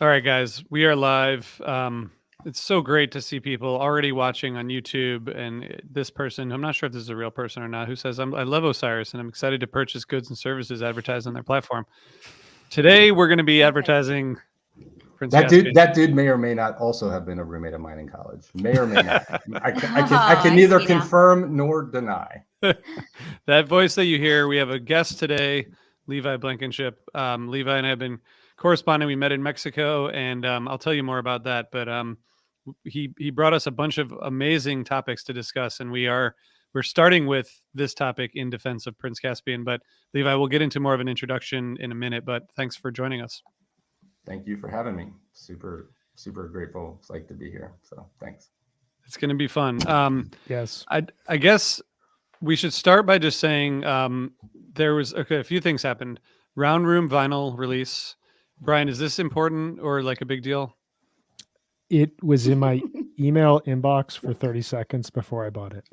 All right, guys, we are live. It's so great to see people already watching on YouTube. And this person, I'm not sure if this is a real person or not, who says, I love Osiris and I'm excited to purchase goods and services advertised on their platform. Today, we're going to be advertising Prince Caspian. That dude may or may not also have been a roommate of mine in college. May or may not. I can neither confirm nor deny. That voice that you hear, we have a guest today, Levi Blankenship. Levi and I have been corresponding. We met in Mexico, and I'll tell you more about that. But he brought us a bunch of amazing topics to discuss, and we're starting with this topic in defense of Prince Caspian. But Levi, we'll get into more of an introduction in a minute. But thanks for joining us. Thank you for having me. Super grateful. It's like to be here. So thanks. It's going to be fun. Yes. I guess we should start by just saying there was a few things happened. Round Room vinyl release. Brian, is this important or like a big deal? It was in my email inbox for 30 seconds before I bought it.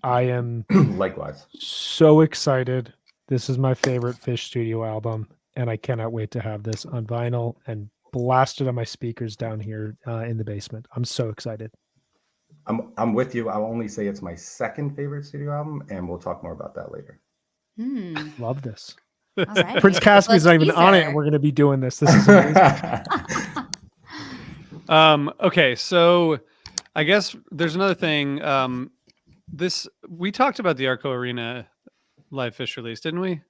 I am likewise so excited. This is my favorite Fish Studio album, and I cannot wait to have this on vinyl and blast it on my speakers down here in the basement. I'm so excited. I'm with you. I'll only say it's my second favorite studio album, and we'll talk more about that later. Love this. Right. Prince Caspian's not even on it, and we're going to be doing this. This is amazing. Okay, so I guess there's another thing. We talked about the Arco Arena live Fish release, didn't we?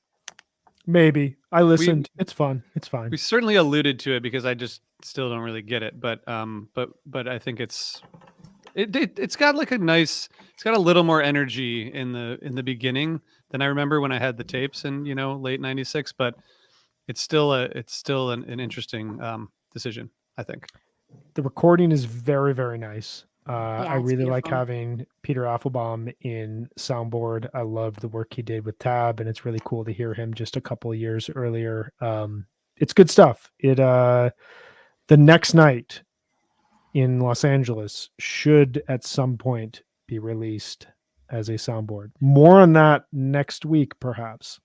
Maybe. I listened. It's fun. It's fine. We certainly alluded to it because I just still don't really get it. But I think it's got like it's got a little more energy in the beginning than I remember when I had the tapes in late '96. But it's still an interesting decision, I think. The recording is very, very nice. I really like beautiful. having Peter Affelbaum in soundboard. I loved the work he did with Tab, and it's really cool to hear him just a couple of years earlier. It's good stuff. The Next Night in Los Angeles should at some point be released as a soundboard. More on that next week, perhaps.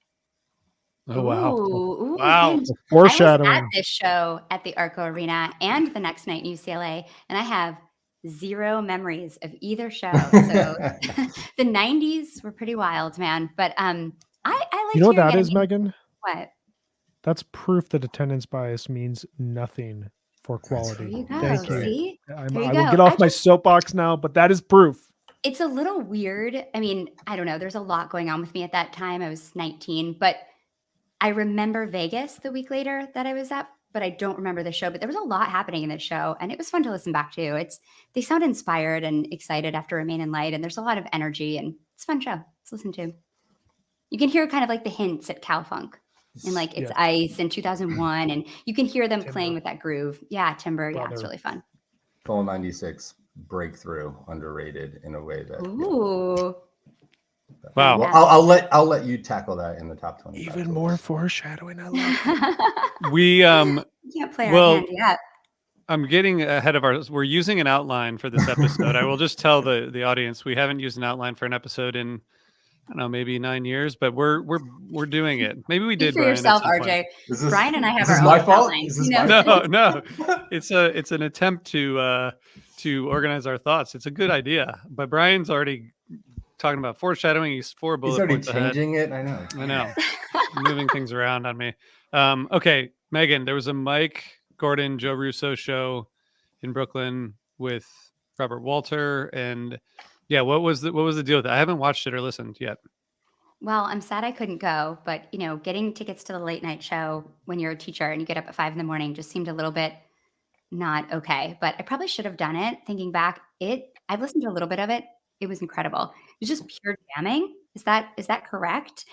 Oh, wow. Ooh, wow. Foreshadowing. I was at this show at the Arco Arena and the Next Night in UCLA, and I have zero memories of either show. So the 90s were pretty wild, man. But I like You know what that is, Megan? What? That's proof that attendance bias means nothing for quality. There you go. Thank you. See? I will get off my soapbox now, but that is proof. It's a little weird. I mean, I don't know. There's a lot going on with me at that time. I was 19, but I remember Vegas the week later that I was at, but I don't remember the show. But there was a lot happening in this show, and it was fun to listen back to. They sound inspired and excited after Remain in Light, and there's a lot of energy, and it's a fun show. Let's listen to. You can hear kind of like the hints at Cal Funk and like It's Ice in 2001, and you can hear them playing with that groove. Yeah, Timber. Yeah, it's really fun. Fall 96 breakthrough, underrated in a way that. Ooh. Wow. Well, I'll let you tackle that in the top 20. Even more foreshadowing. I love it. We can't play our hand yet. I'm getting ahead of we're using an outline for this episode. I will just tell the audience we haven't used an outline for an episode in I don't know, maybe 9 years, but we're doing it. Maybe we did. For yourself, RJ. Brian and I have our own outlines. No. It's an attempt to organize our thoughts. It's a good idea, but Brian's already talking about foreshadowing. He's 4 bullet points ahead. He's already changing it. I know. Moving things around on me. Okay, Megan, there was a Mike Gordon, Joe Russo show in Brooklyn with Robert Walter, and yeah, what was the deal with that? I haven't watched it or listened yet. Well, I'm sad I couldn't go, but getting tickets to the late night show when you're a teacher and you get up at 5 a.m. just seemed a little bit not okay. But I probably should have done it. Thinking back, I've listened to a little bit of it. It was incredible. It was just pure jamming. Is that correct?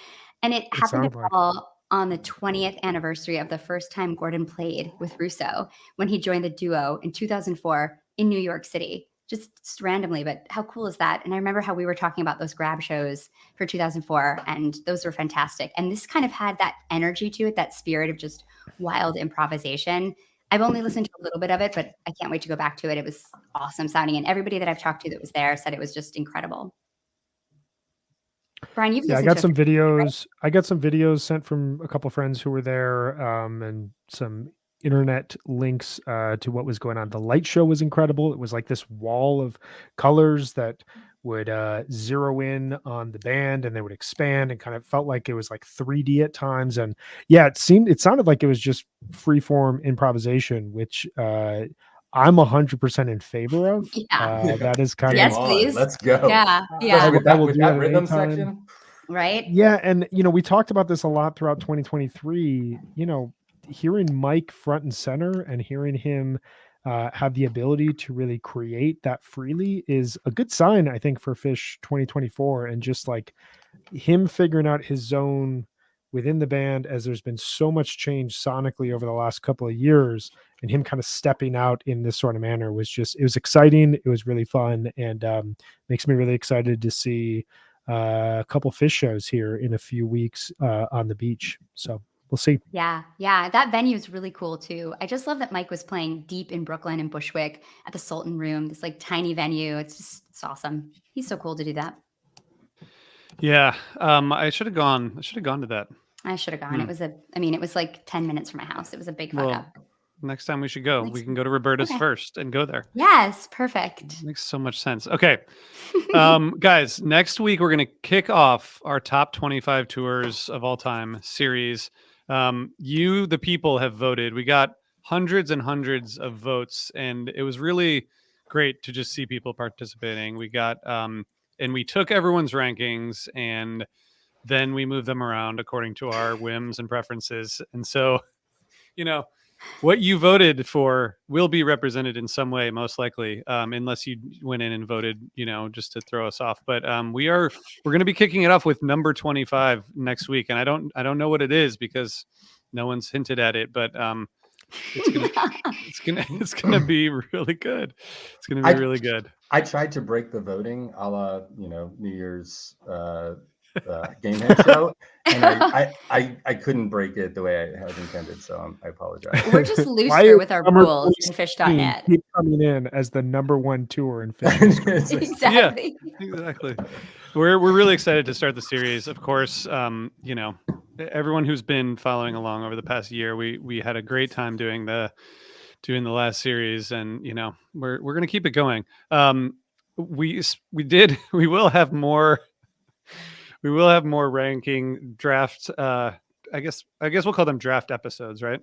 And it happened to fall on the 20th anniversary of the first time Gordon played with Russo when he joined the duo in 2004 in New York City. Just randomly, but how cool is that? And I remember how we were talking about those grab shows for 2004, and those were fantastic. And this kind of had that energy to it, that spirit of just wild improvisation. I've only listened to a little bit of it, but I can't wait to go back to it. It was awesome sounding, and everybody that I've talked to that was there said it was just incredible. Brian, I got some videos. I got some videos sent from a couple friends who were there, and some internet links to what was going on. The light show was incredible. It was like this wall of colors that would zero in on the band and they would expand and kind of felt like it was like 3D at times. And yeah, it sounded like it was just freeform improvisation, which I'm 100% in favor of. Yeah. That is kind Yes, of please. Let's go. Yeah. Especially Yeah. with I that, will with do that that rhythm anytime. section. Right. Yeah, and we talked about this a lot throughout 2023. Hearing Mike front and center and hearing him have the ability to really create that freely is a good sign, I think, for Fish 2024, and just like him figuring out his zone within the band, as there's been so much change sonically over the last couple of years, and him kind of stepping out in this sort of manner it was exciting. It was really fun, and makes me really excited to see a couple Fish shows here in a few weeks on the beach. So we'll see. Yeah. Yeah. That venue is really cool too. I just love that Mike was playing deep in Brooklyn and Bushwick at the Sultan Room, this like tiny venue. It's awesome. He's so cool to do that. Yeah. I should have gone to that. I should have gone. It was like 10 minutes from my house. It was a big fuck Well, up. next time we should go. We can go to Roberta's first and go there. Yes. Perfect. Makes so much sense. Okay. Guys, next week we're going to kick off our top 25 tours of all time series. You, the people, have voted. We got hundreds and hundreds of votes, and it was really great to just see people participating. We got, and we took everyone's rankings and then we moved them around according to our whims and preferences. And so, what you voted for will be represented in some way, most likely, unless you went in and voted, just to throw us off. But we're going to be kicking it off with number 25 next week, and I don't know what it is because no one's hinted at it, but it's gonna be really good. It's gonna be really good. I tried to break the voting, a la New Year's game head show, and I couldn't break it the way I had intended, so I apologize. We're just looser with our rules in Fish.net. Keep coming in as the number one tour in Fish. Exactly. Yeah, exactly. We're really excited to start the series. Of course, everyone who's been following along over the past year, we had a great time doing the last series, and we're gonna keep it going. We will have more. We will have more ranking draft. I guess we'll call them draft episodes, right?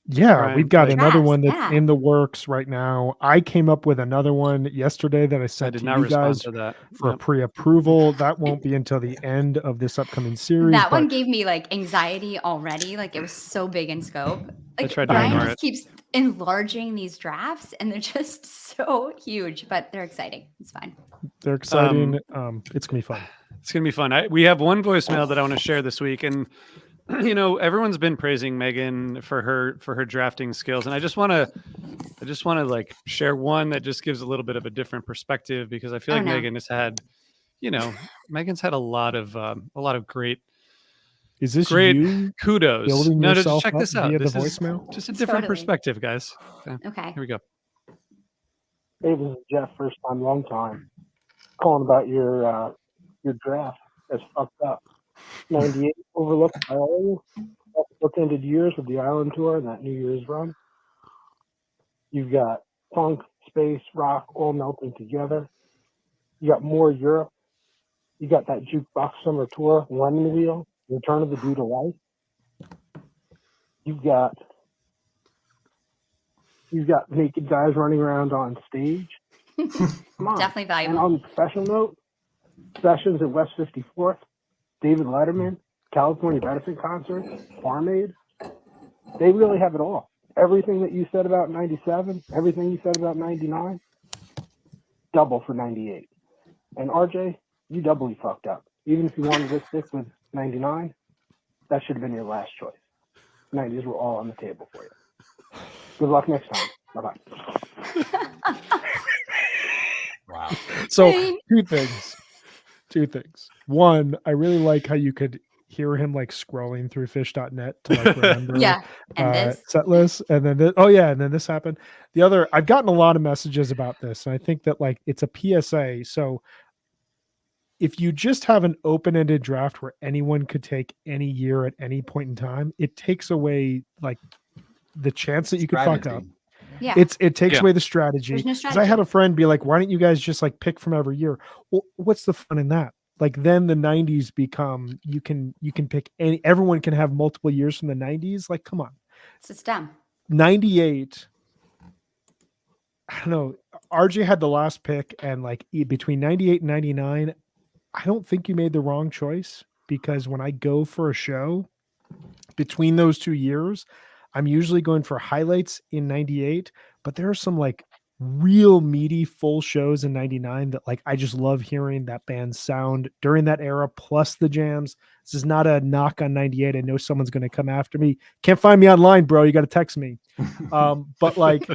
Yeah, Brian, we've got like- another one that's yeah. in the works right now. I came up with another one yesterday that I I sent did to not you respond guys to that. for Yep. pre-approval. That won't be until the end of this upcoming series. That one but gave me like anxiety already. Like it was so big in scope. I Like tried to Brian ignore just keeps enlarging these drafts and they're just so huge, but they're exciting. It's fine. they're exciting. It's gonna be fun. It's gonna be fun. We have one voicemail that I want to share this week, and everyone's been praising Megan for her drafting skills, and I just want to like share one that just gives a little bit of a different perspective, because I feel like no. Megan has had, Megan's had a lot of great Is this great you kudos. building No, just yourself check up this out. via This the is voicemail? just a different Totally. perspective, guys. Okay. Here we go. Hey, this is Jeff, first time, long time. Calling about your draft. That's fucked up. 98 overlooked by all of you. Bookended years with the Island Tour and that New Year's run. You've got funk, space, rock all melting together. You got more Europe. You got that jukebox summer tour, Lemon Wheel, Return of the Dude to Life. You've got naked guys running around on stage. Come on. Definitely And valuable. on the professional note, Sessions at West 54th, David Letterman, California Medicine Concert, Farm Aid. They really have it all. Everything that you said about 97, everything you said about 99, double for 98. And RJ, you doubly fucked up. Even if you wanted to stick with 99, that should have been your last choice. 90s were all on the table for you. Good luck next time. Bye-bye. Wow. So Dang. two things. One, I really like how you could hear him like scrolling through fish.net to like remember Yeah. And this. set lists, and then and then this happened. The other, I've gotten a lot of messages about this, and I think that like it's a PSA. So if you just have an open-ended draft where anyone could take any year at any point in time, it takes away like the chance that you could fuck up. Strategy. Yeah. It takes Yeah. away the strategy. There's no 'Cause I had strategy. a friend be like, why don't you guys just like pick from every year? Well, what's the fun in that? Like then the 90s become you can pick any, everyone can have multiple years from the 90s. Like, come on. It's just dumb. 98. I don't know. RJ had the last pick, and like between 98 and 99, I don't think you made the wrong choice, because when I go for a show between those 2 years, I'm usually going for highlights in 98, but there are some like real meaty full shows in 99 that like I just love hearing that band's sound during that era, plus the jams. This is not a knock on 98. I know someone's going to come after me. Can't find me online, bro. You got to text me. But like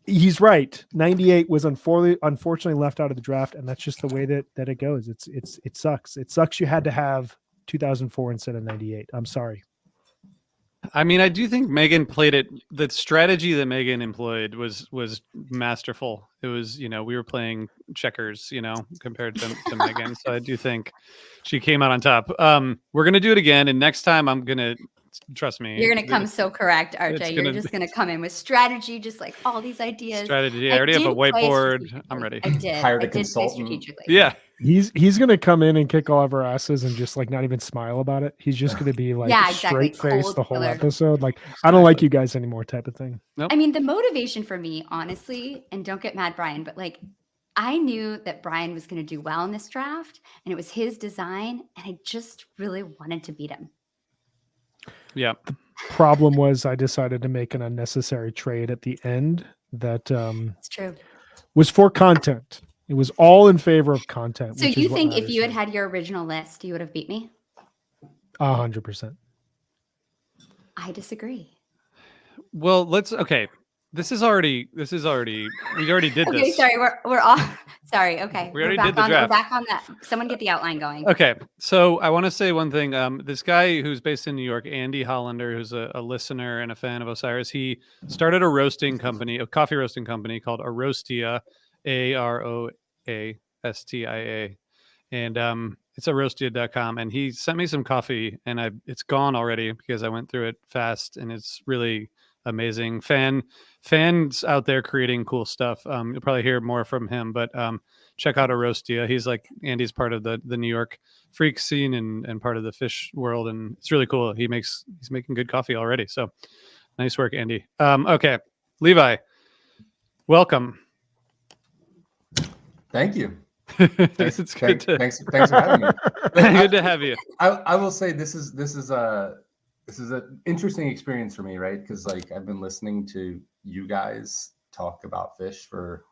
he's right. 98 was unfortunately left out of the draft, and that's just the way that it goes. It sucks. It sucks you had to have 2004 instead of 98. I'm sorry. I mean, I do think Megan played it. The strategy that Megan employed was masterful. It was, we were playing checkers, compared to Megan. So I do think she came out on top. We're gonna do it again, and next time I'm gonna, trust me, You're going to come so correct, RJ. You're just going to come in with strategy, just like all these ideas. strategy. I already have a did play whiteboard. strategically. I'm ready. I did. Hired a I did play consultant. strategically. Yeah. He's gonna come in and kick all of our asses and just like not even smile about it. He's just gonna be like Yeah, exactly. straight face Cold the whole killer. episode. Like, I don't like you guys anymore type of thing. I mean, the motivation for me, honestly, and don't get mad, Brian, but like I knew that Brian was going to do well in this draft, and it was his design, and I just really wanted to beat him. Yeah. Problem was I decided to make an unnecessary trade at the end that It's true. was for content. It was all in favor of content. So which you is what think if matters you here. had your original list, you would have beat me? 100%. I disagree. Well, okay. We already did Okay, this. sorry, we're off. Sorry, okay. We already back did the on. draft. We're back on that. Someone get the outline going. Okay, so I want to say one thing. This guy who's based in New York, Andy Hollander, who's a listener and a fan of Osiris, he started a coffee roasting company called Arostia, AROASTIA, and it's arostia.com. And he sent me some coffee, and it's gone already because I went through it fast, and it's really amazing. Fans out there creating cool stuff. You'll probably hear more from him, but check out Arostia. He's like Andy's part of the New York freak scene and part of the fish world, and it's really cool. He's making good coffee already. So nice work, Andy. Okay, Levi, welcome. Thank you. It's good to Thanks for having me. good to have you. I will say this is an interesting experience for me, right? Because like I've been listening to you guys talk about fish for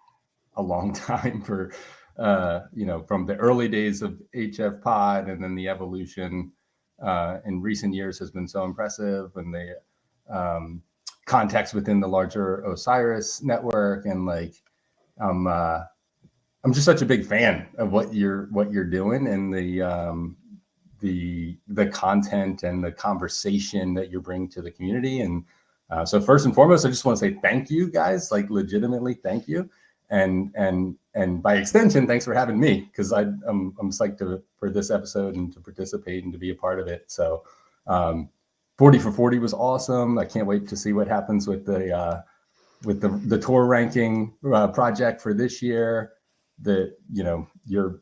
a long time, for from the early days of HF Pod, and then the evolution in recent years has been so impressive, and the context within the larger Osiris network, and like I'm just such a big fan of what you're doing, and the content and the conversation that you bring to the community. And so first and foremost, I just want to say thank you guys, like legitimately thank you. And by extension, thanks for having me, because I'm psyched for this episode and to participate and to be a part of it. So 40 for 40 was awesome. I can't wait to see what happens with the tour ranking project for this year. Your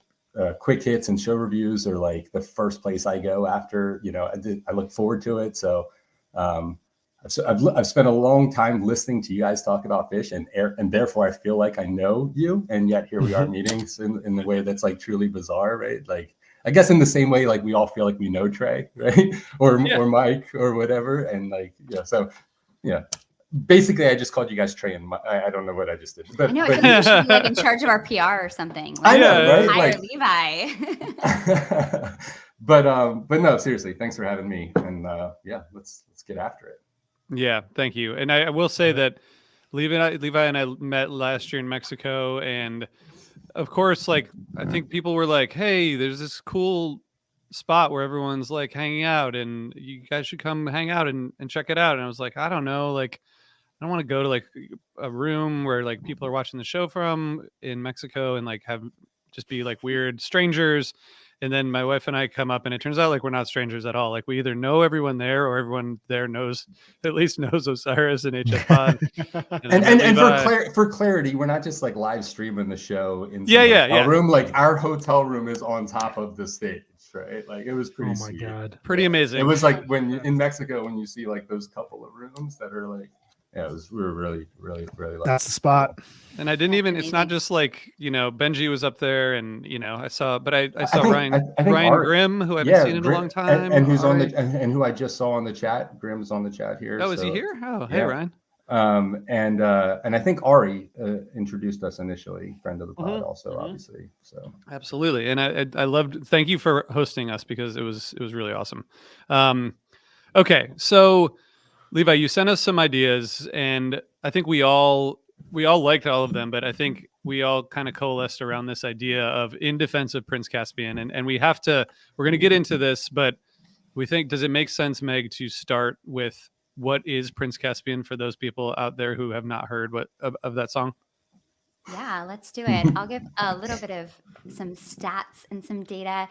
quick hits and show reviews are like the first place I go after. I look forward to it. So I've spent a long time listening to you guys talk about fish, and therefore I feel like I know you, and yet here we are meeting in the way that's like truly bizarre, right? Like I guess in the same way, like we all feel like we know Trey, right? or Mike or whatever, and like so basically, I just called you guys Trey and Mike. I don't know what I just did. But, I know. I think you should be like in charge of our PR or something. Like, I know, right? hire Like, Levi. but no, seriously, thanks for having me. And let's get after it. Yeah, thank you. And I will say that Levi and I met last year in Mexico, and of course, like I think people were like, "Hey, there's this cool spot where everyone's like hanging out, and you guys should come hang out and check it out." And I was like, I don't know, like I don't want to go to like a room where like people are watching the show from in Mexico and like just be like weird strangers. And then my wife and I come up, and it turns out like we're not strangers at all. Like we either know everyone there, or everyone there at least knows Osiris and HF Pod. And for clarity, we're not just like live streaming the show in some hotel room. Like our hotel room is on top of the stage, right? Like it was pretty sweet. God, pretty amazing. It was like when in Mexico, when you see like those couple of rooms that are like, we were really lucky. That's the spot. And I didn't even, it's not just like, Benji was up there, and, I saw Ryan Grimm, who I haven't seen in a long time. And who's and who I just saw on the chat. Grimm's on the chat here. Oh, is he here? Oh, hey, Ryan. And I think Ari introduced us initially, friend of the pod also, obviously. So absolutely. And I loved, thank you for hosting us, because it was really awesome. Okay. So Levi, you sent us some ideas, and I think we all liked all of them, but I think we all kind of coalesced around this idea of in defense of Prince Caspian. And we're going to get into this, but we think, does it make sense, Meg, to start with what is Prince Caspian for those people out there who have not heard of that song? Yeah, let's do it. I'll give a little bit of some stats and some data.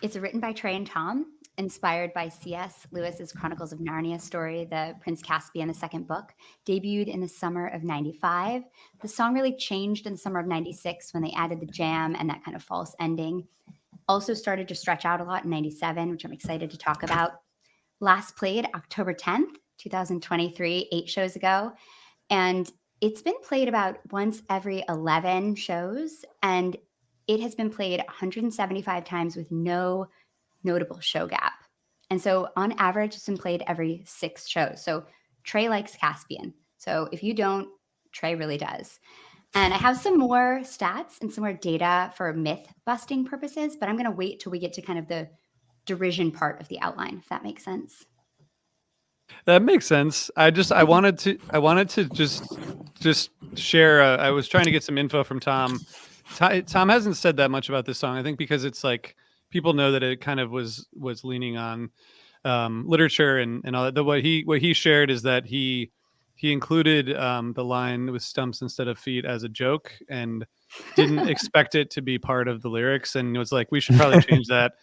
It's written by Trey and Tom, inspired by C.S. Lewis's Chronicles of Narnia story, The Prince Caspian, the second book, debuted in the summer of 95. The song really changed in the summer of 96 when they added the jam and that kind of false ending. Also started to stretch out a lot in 97, which I'm excited to talk about. Last played October 10th, 2023, 8 shows ago. And it's been played about once every 11 shows. And it has been played 175 times with no notable show gap. And so on average, it's been played every 6 shows. So Trey likes Caspian. So if you don't, Trey really does. And I have some more stats and some more data for myth busting purposes, but I'm going to wait till we get to kind of the derision part of the outline, if that makes sense. That makes sense. I wanted to just share. I was trying to get some info from Tom. Tom hasn't said that much about this song, I think, because it's like people know that it kind of was leaning on literature and all that. What he shared is that he included the line with stumps instead of feet as a joke and didn't expect it to be part of the lyrics, and was like, we should probably change that.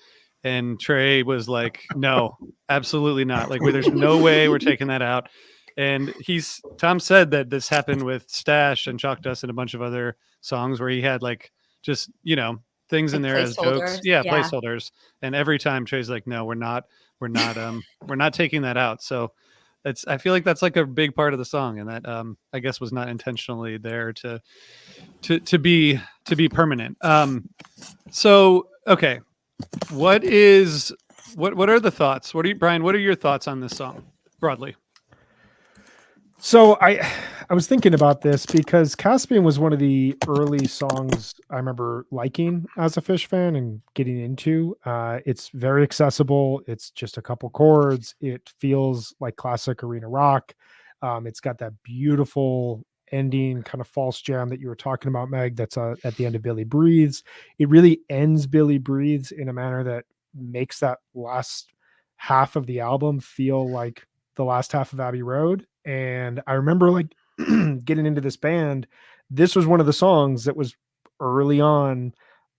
And Trey was like, no, absolutely not. Like, there's no way we're taking that out. And Tom said that this happened with Stash and Chalk Dust and a bunch of other songs where he had like just, things in there as jokes. Yeah, placeholders. And every time Trey's like, no, we're not taking that out. So I feel like that's like a big part of the song, and that I guess was not intentionally there to be permanent. So okay. What are the thoughts? Brian, what are your thoughts on this song broadly? So I was thinking about this because Caspian was one of the early songs I remember liking as a Fish fan and getting into. It's very accessible. It's just a couple chords. It feels like classic arena rock. It's got that beautiful ending kind of false jam that you were talking about, Meg, that's at the end of Billy Breathes. It really ends Billy Breathes in a manner that makes that last half of the album feel like the last half of Abbey Road. And I remember like getting into this band. This was one of the songs that was early on.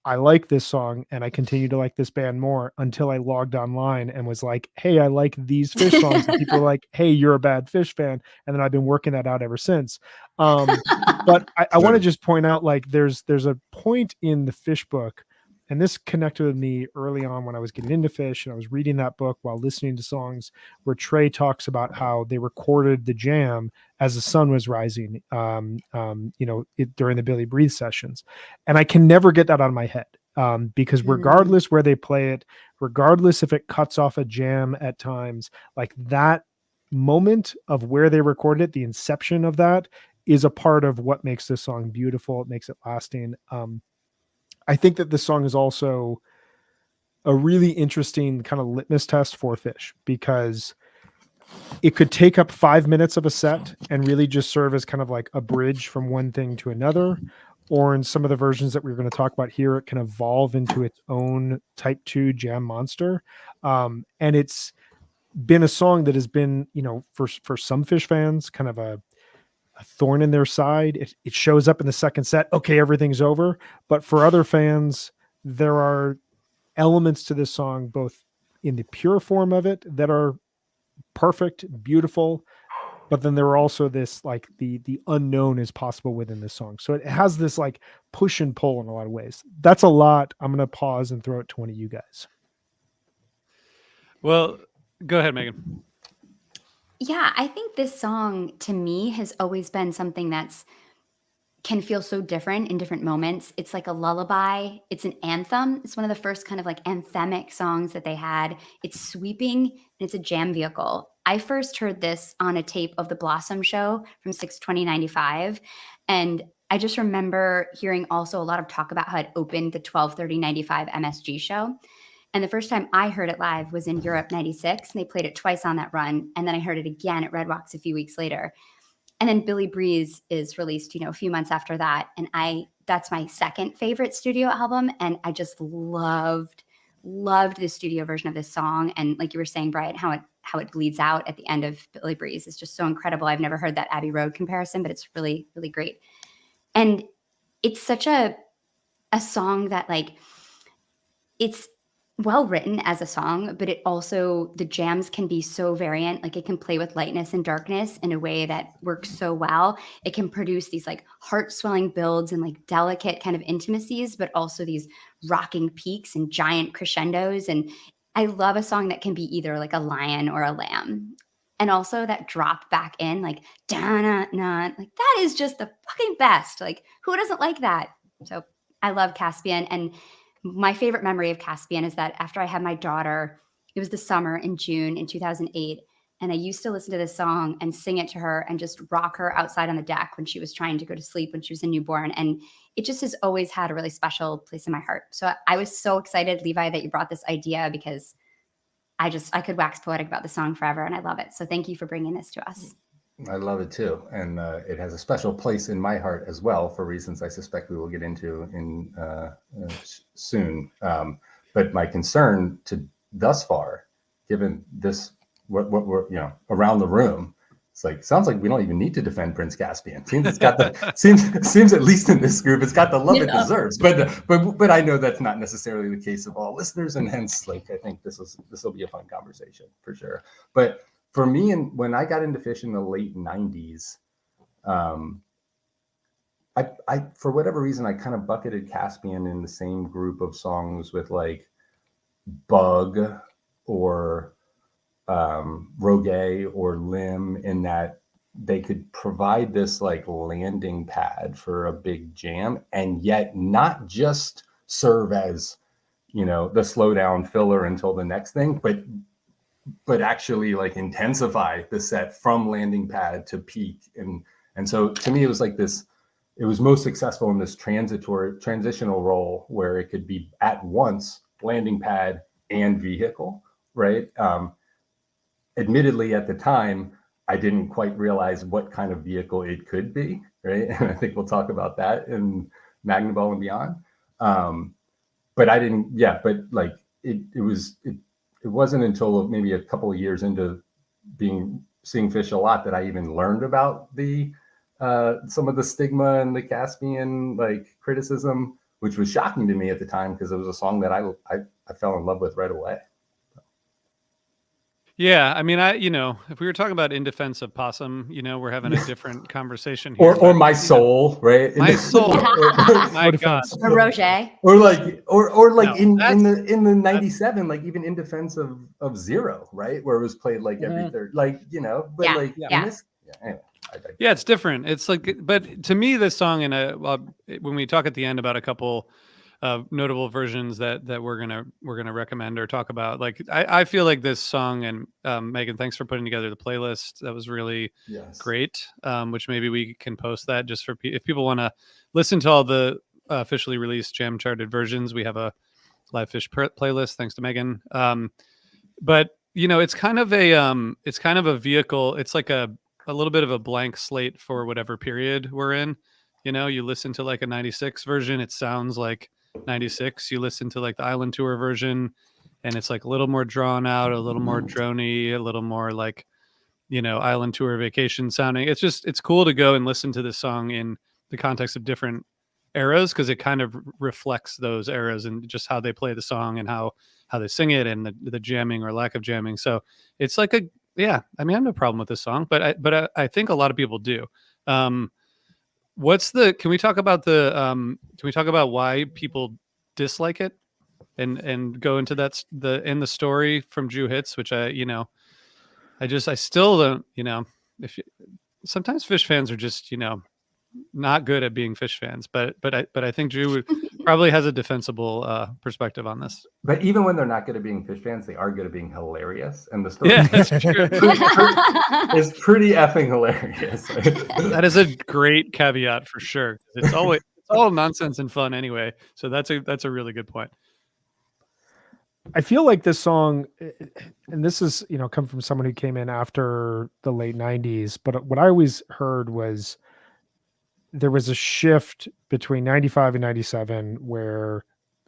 I like this song, and I continue to like this band more until I logged online and was like, hey, I like these Fish songs. And people were like, hey, you're a bad Fish fan. And then I've been working that out ever since. But I want to just point out, like, there's a point in the Fish book, and this connected with me early on when I was getting into Fish, and I was reading that book while listening to songs, where Trey talks about how they recorded the jam as the sun was rising, during the Billy Breathe sessions. And I can never get that out of my head, because regardless where they play it, regardless if it cuts off a jam at times, like that moment of where they recorded it, the inception of that is a part of what makes this song beautiful. It makes it lasting. I think that this song is also a really interesting kind of litmus test for Fish, because it could take up 5 minutes of a set and really just serve as kind of like a bridge from one thing to another. Or in some of the versions that we're going to talk about here, it can evolve into its own type 2 jam monster. And it's been a song that has been, for some Fish fans, kind of a thorn in their side. It shows up in the second set. Okay, everything's over. But for other fans, there are elements to this song, both in the pure form of it that are perfect, beautiful, but then there are also this like the unknown is possible within this song. So it has this like push and pull in a lot of ways. That's a lot. I'm going to pause and throw it to one of you guys. Well, go ahead, Megan. Yeah, I think this song to me has always been something can feel so different in different moments. It's like a lullaby. It's an anthem. It's one of the first kind of like anthemic songs that they had. It's sweeping and it's a jam vehicle. I first heard this on a tape of the Blossom Show from 6/20/95. And I just remember hearing also a lot of talk about how it opened the 12/30/95 MSG show. And the first time I heard it live was in Europe 96. And they played it twice on that run. And then I heard it again at Red Rocks a few weeks later. And then Billy Breeze is released, a few months after that. And that's my second favorite studio album. And I just loved the studio version of this song. And like you were saying, Brian, how it bleeds out at the end of Billy Breeze is just so incredible. I've never heard that Abbey Road comparison, but it's really, really great. And it's such a song that like, it's well written as a song, but it also, the jams can be so variant. Like it can play with lightness and darkness in a way that works so well. It can produce these like heart swelling builds and like delicate kind of intimacies, but also these rocking peaks and giant crescendos. And I love a song that can be either like a lion or a lamb. And also that drop back in like, da-na-na, like that is just the fucking best. Like who doesn't like that? So I love Caspian. And my favorite memory of Caspian is that after I had my daughter, it was the summer in June in 2008. And I used to listen to this song and sing it to her and just rock her outside on the deck when she was trying to go to sleep when she was a newborn. And it just has always had a really special place in my heart. So I was so excited, Levi, that you brought this idea because I could wax poetic about the song forever and I love it. So thank you for bringing this to us. I love it too. And it has a special place in my heart as well for reasons I suspect we will get into in soon. But my concern to thus far, given this, what we're, around the room, it's like, sounds like we don't even need to defend Prince Caspian. Seems it's got the, seems at least in this group, it's got the love it deserves. But I know that's not necessarily the case of all listeners. And hence, like, I think this will be a fun conversation for sure. But for me, and when I got into Phish in the late 90s, I for whatever reason, I kind of bucketed Caspian in the same group of songs with like Bug or Rogue or Limb, in that they could provide this like landing pad for a big jam and yet not just serve as, the slow down filler until the next thing, but actually like intensify the set from landing pad to peak. And so to me, it was like this, it was most successful in this transitional role where it could be at once landing pad and vehicle, right? Admittedly, at the time, I didn't quite realize what kind of vehicle it could be, right? And I think we'll talk about that in Magnaball and beyond. But I didn't, but like it wasn't until maybe a couple of years into seeing Phish a lot that I even learned about the some of the stigma and the Caspian like criticism, which was shocking to me at the time because it was a song that I fell in love with right away. Yeah, I mean, if we were talking about In Defense of Possum, we're having a different conversation here. Or My Soul, right? My Soul, my God, or Roger, or like No, in the 97, like even In Defense of Zero, right, where it was played like every third, like but anyway. Yeah, it's different. It's like, but to me, this song, and when we talk at the end about a couple notable versions that we're gonna recommend or talk about, like I feel like this song, and Megan, thanks for putting together the playlist. That was really great. Which maybe we can post that just for if people want to listen to all the officially released jam charted versions. We have a live Phish playlist. Thanks to Megan. But it's kind of a vehicle. It's like a little bit of a blank slate for whatever period we're in. You listen to like a 96 version, it sounds like 96. You listen to like the Island Tour version and it's like a little more drawn out, a little more drony, a little more like, Island Tour Vacation sounding. It's cool to go and listen to this song in the context of different eras, because it kind of reflects those eras and just how they play the song and how they sing it and the jamming or lack of jamming. So it's like I mean, I have no problem with this song, but I think a lot of people do. Can we talk about why people dislike it and go into the story from Drew Hits, which I still don't, sometimes Fish fans are just, not good at being Fish fans, but I think Drew probably has a defensible perspective on this. But even when they're not good at being Fish fans, they are good at being hilarious, and the story That's true. is pretty effing hilarious. That is a great caveat for sure. It's all nonsense and fun anyway. So that's a really good point. I feel like this song, and this is, come from someone who came in after the late 90s, but what I always heard was there was a shift between 95 and 97 where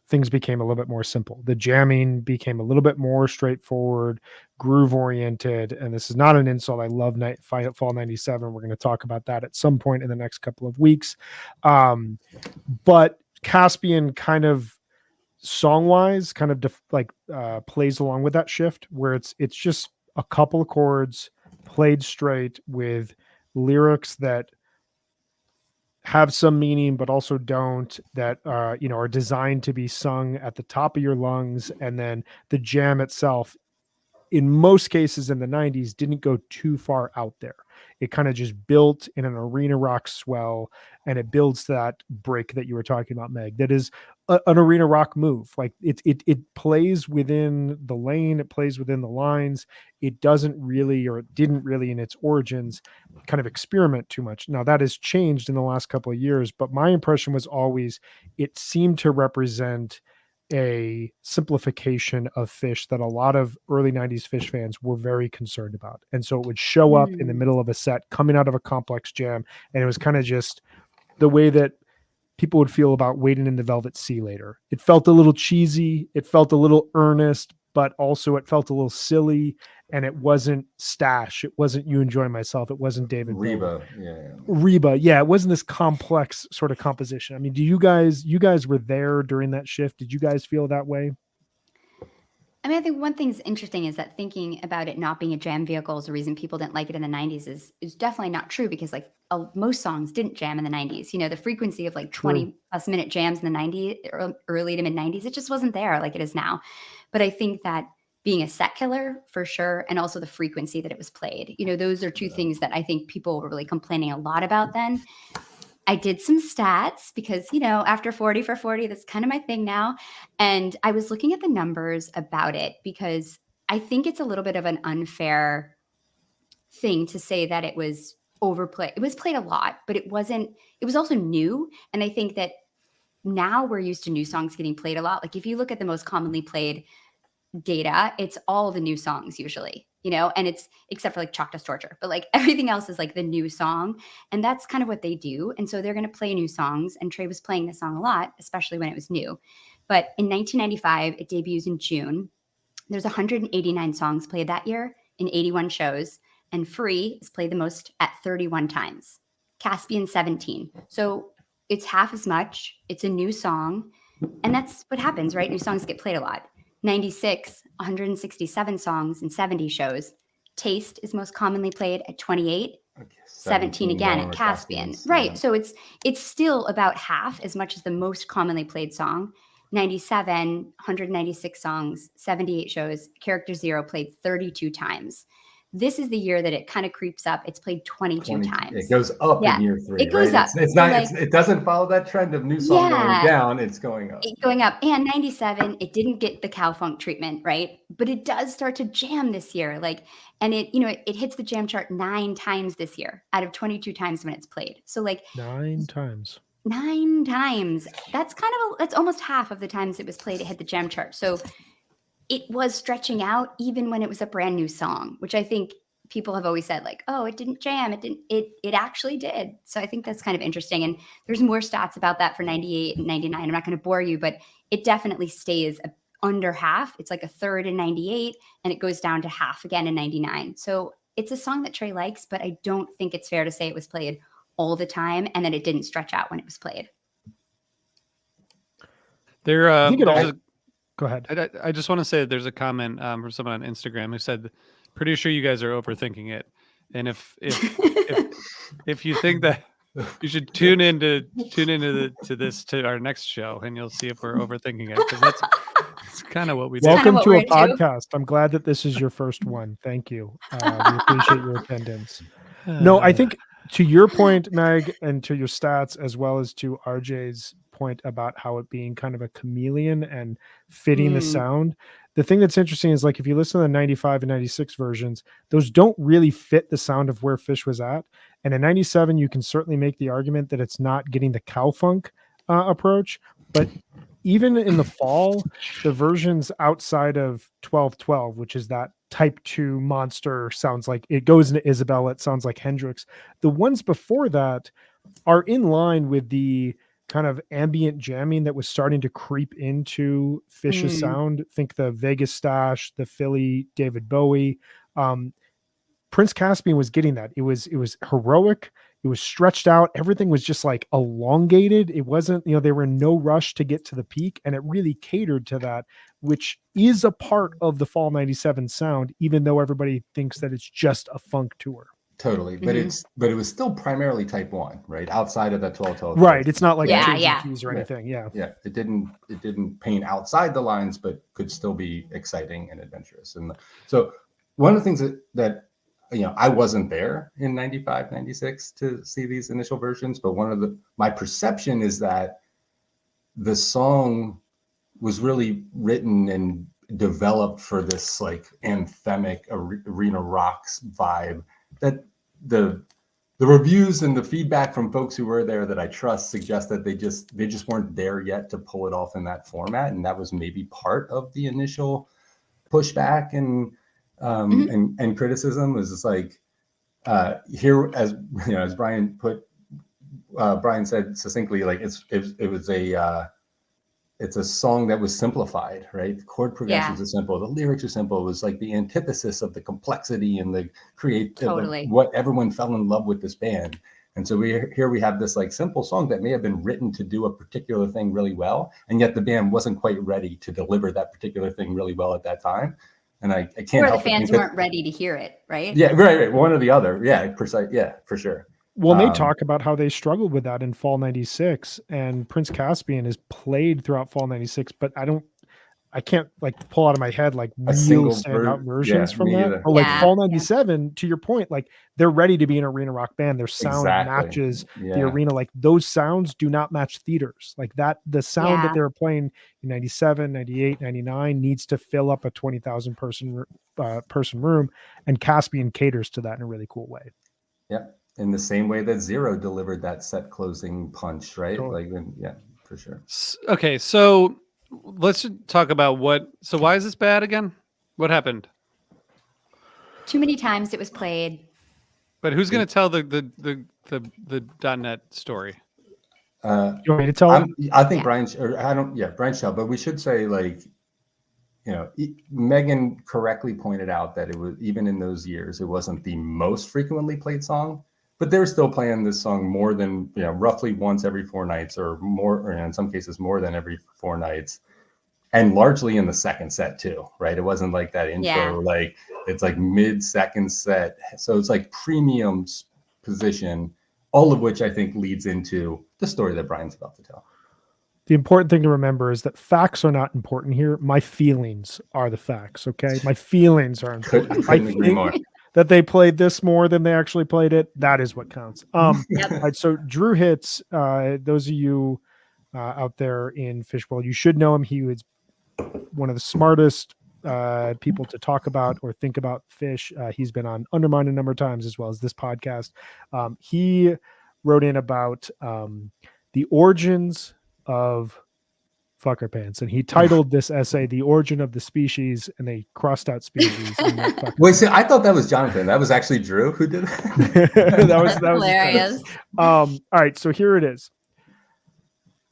things became a little bit more simple. The jamming became a little bit more straightforward, groove oriented. And this is not an insult. I love Fall 97. We're going to talk about that at some point in the next couple of weeks. But Caspian kind of song-wise kind of plays along with that shift where it's just a couple of chords played straight with lyrics that have some meaning but also don't, that are designed to be sung at the top of your lungs. And then the jam itself, in most cases in the 90s, didn't go too far out there. It kind of just built in an arena rock swell, and it builds that break that you were talking about, Meg. That is an arena rock move. Like it plays within the lane, it plays within the lines. It doesn't really, or it didn't really in its origins, kind of experiment too much. Now that has changed in the last couple of years, but my impression was always it seemed to represent a simplification of Fish that a lot of early 90s Fish fans were very concerned about. And so it would show up in the middle of a set coming out of a complex jam, and it was kind of just the way that people would feel about Waiting in the Velvet Sea later. It felt a little cheesy, it felt a little earnest, but also it felt a little silly, and it wasn't Stash, it wasn't You Enjoy Myself, it wasn't David Reba, Reba, it wasn't this complex sort of composition. I mean, do you guys were there during that shift? Did you guys feel that way? I mean, I think one thing's interesting is that thinking about it not being a jam vehicle is the reason people didn't like it in the 90s is definitely not true, because like most songs didn't jam in the 90s. The frequency of like 20 plus minute jams in the 90s, early to mid 90s, it just wasn't there like it is now. But I think that being a set killer for sure, and also the frequency that it was played, those are two things that I think people were really complaining a lot about then. I did some stats because, after 40 for 40, that's kind of my thing now. And I was looking at the numbers about it because I think it's a little bit of an unfair thing to say that it was overplayed. It was played a lot, but it was also new. And I think that now we're used to new songs getting played a lot. Like if you look at the most commonly played data, it's all the new songs usually, and it's except for like Chalk Dust Torture, but like everything else is like the new song, and that's kind of what they do. And so they're going to play new songs, and Trey was playing this song a lot, especially when it was new. But in 1995, it debuts in June. There's 189 songs played that year in 81 shows, and Free is played the most at 31 times. Caspian 17. So it's half as much. It's a new song, and that's what happens, right? New songs get played a lot. 96, 167 songs and 70 shows. Taste is most commonly played at 28, 17 again at Caspian. Right. Yeah. So it's still about half as much as the most commonly played song. 97, 196 songs, 78 shows. Character Zero played 32 times. This is the year that it kind of creeps up. It's played 22 times. It goes up in year 3. It goes up. It's not. It doesn't follow that trend of new song going down. It's going up. Going up. And 97, it didn't get the cow funk treatment, right? But it does start to jam this year. And it hits the jam chart 9 times this year out of 22 times when it's played. So 9 times. 9 times. That's that's almost half of the times it was played. It hit the jam chart. So it was stretching out even when it was a brand new song, which I think people have always said oh, it didn't jam. It actually did. So I think that's kind of interesting. And there's more stats about that for 98 and 99. I'm not going to bore you, but it definitely stays under half. It's like a third in 98 and it goes down to half again in 99. So it's a song that Trey likes, but I don't think it's fair to say it was played all the time and that it didn't stretch out when it was played. There, I think it there's all. a- Go ahead. I just want to say that there's a comment from someone on Instagram who said, "Pretty sure you guys are overthinking it," and if you think that, you should tune into our next show, and you'll see if we're overthinking it, because that's kind of what we do. kinda Welcome what to we're a into. podcast. I'm glad that this is your first one. Thank you. We appreciate your attendance. No, I think to your point, Meg, and to your stats, as well as to RJ's point about how it being kind of a chameleon and fitting the Mm. sound, the thing that's interesting is like if you listen to the 95 and 96 versions, those don't really fit the sound of where Fish was at. And in 97, you can certainly make the argument that it's not getting the cow funk approach. But even in the fall, the versions outside of 1212, which is that type 2 monster, sounds like it goes into Isabella, it sounds like Hendrix. The ones before that are in line with the kind of ambient jamming that was starting to creep into Fish's sound. Think the Vegas Stash, the Philly David Bowie. Prince Caspian was getting that. It was heroic. It was stretched out. Everything was just like elongated. It wasn't, they were in no rush to get to the peak, and it really catered to that, which is a part of the fall 97 sound, even though everybody thinks that it's just a funk tour. Totally, but it was still primarily type 1, right? Outside of that 1212. Right. It's not like Yeah. keys or anything. Yeah. Yeah. It didn't paint outside the lines, but could still be exciting and adventurous. And so one of the things that I wasn't there in 95, 96 to see these initial versions, but my perception is that the song was really written and developed for this like anthemic arena rocks vibe that the reviews and the feedback from folks who were there that I trust suggest that they just weren't there yet to pull it off in that format. And that was maybe part of the initial pushback and criticism was just like here, as as Brian said succinctly, like it's a song that was simplified, right? The chord progressions are simple, the lyrics are simple. It was like the antithesis of the complexity and the Totally. what everyone fell in love with this band. And so we have this like simple song that may have been written to do a particular thing really well, and yet the band wasn't quite ready to deliver that particular thing really well at that time. And I can't Or help the fans weren't ready to hear it, right? Yeah, right. One or the other. Yeah, precise. Yeah, for sure. Well, they talk about how they struggled with that in fall 96, and Prince Caspian is played throughout fall 96, but I can't like pull out of my head like real standout versions from that. Either. But like fall 97, to your point, like they're ready to be an arena rock band. Their sound matches the arena. Like those sounds do not match theaters. Like that, the sound that they're playing in 97, 98, 99 needs to fill up a 20,000 person room, and Caspian caters to that in a really cool way. Yep. In the same way that Zero delivered that set closing punch, right? Totally. Like, for sure. Okay, so let's talk about so why is this bad again? What happened? Too many times it was played. But who's going to tell the .NET story? You want me to tell him? I think Brian shall, but we should say like, Megan correctly pointed out that it was, even in those years, it wasn't the most frequently played song, but they're still playing this song more than, roughly once every 4 nights or more, or in some cases more than every 4 nights. And largely in the second set too, right? It wasn't like that intro, like it's like mid-second set. So it's like premium position, all of which I think leads into the story that Brian's about to tell. The important thing to remember is that facts are not important here. My feelings are the facts, okay? My feelings are important. Couldn't agree more. That they played this more than they actually played it, that is what counts. All right, so Drew Hitz, those of you out there in Fishbowl, you should know him. He was one of the smartest people to talk about or think about Fish. He's been on Undermine a number of times, as well as this podcast. He wrote in about the origins of fucker pants, and he titled this essay "The Origin of the Species," and they crossed out species. Wait, so I thought that was Jonathan. That was actually Drew who did that. that was hilarious. All right, so here it is.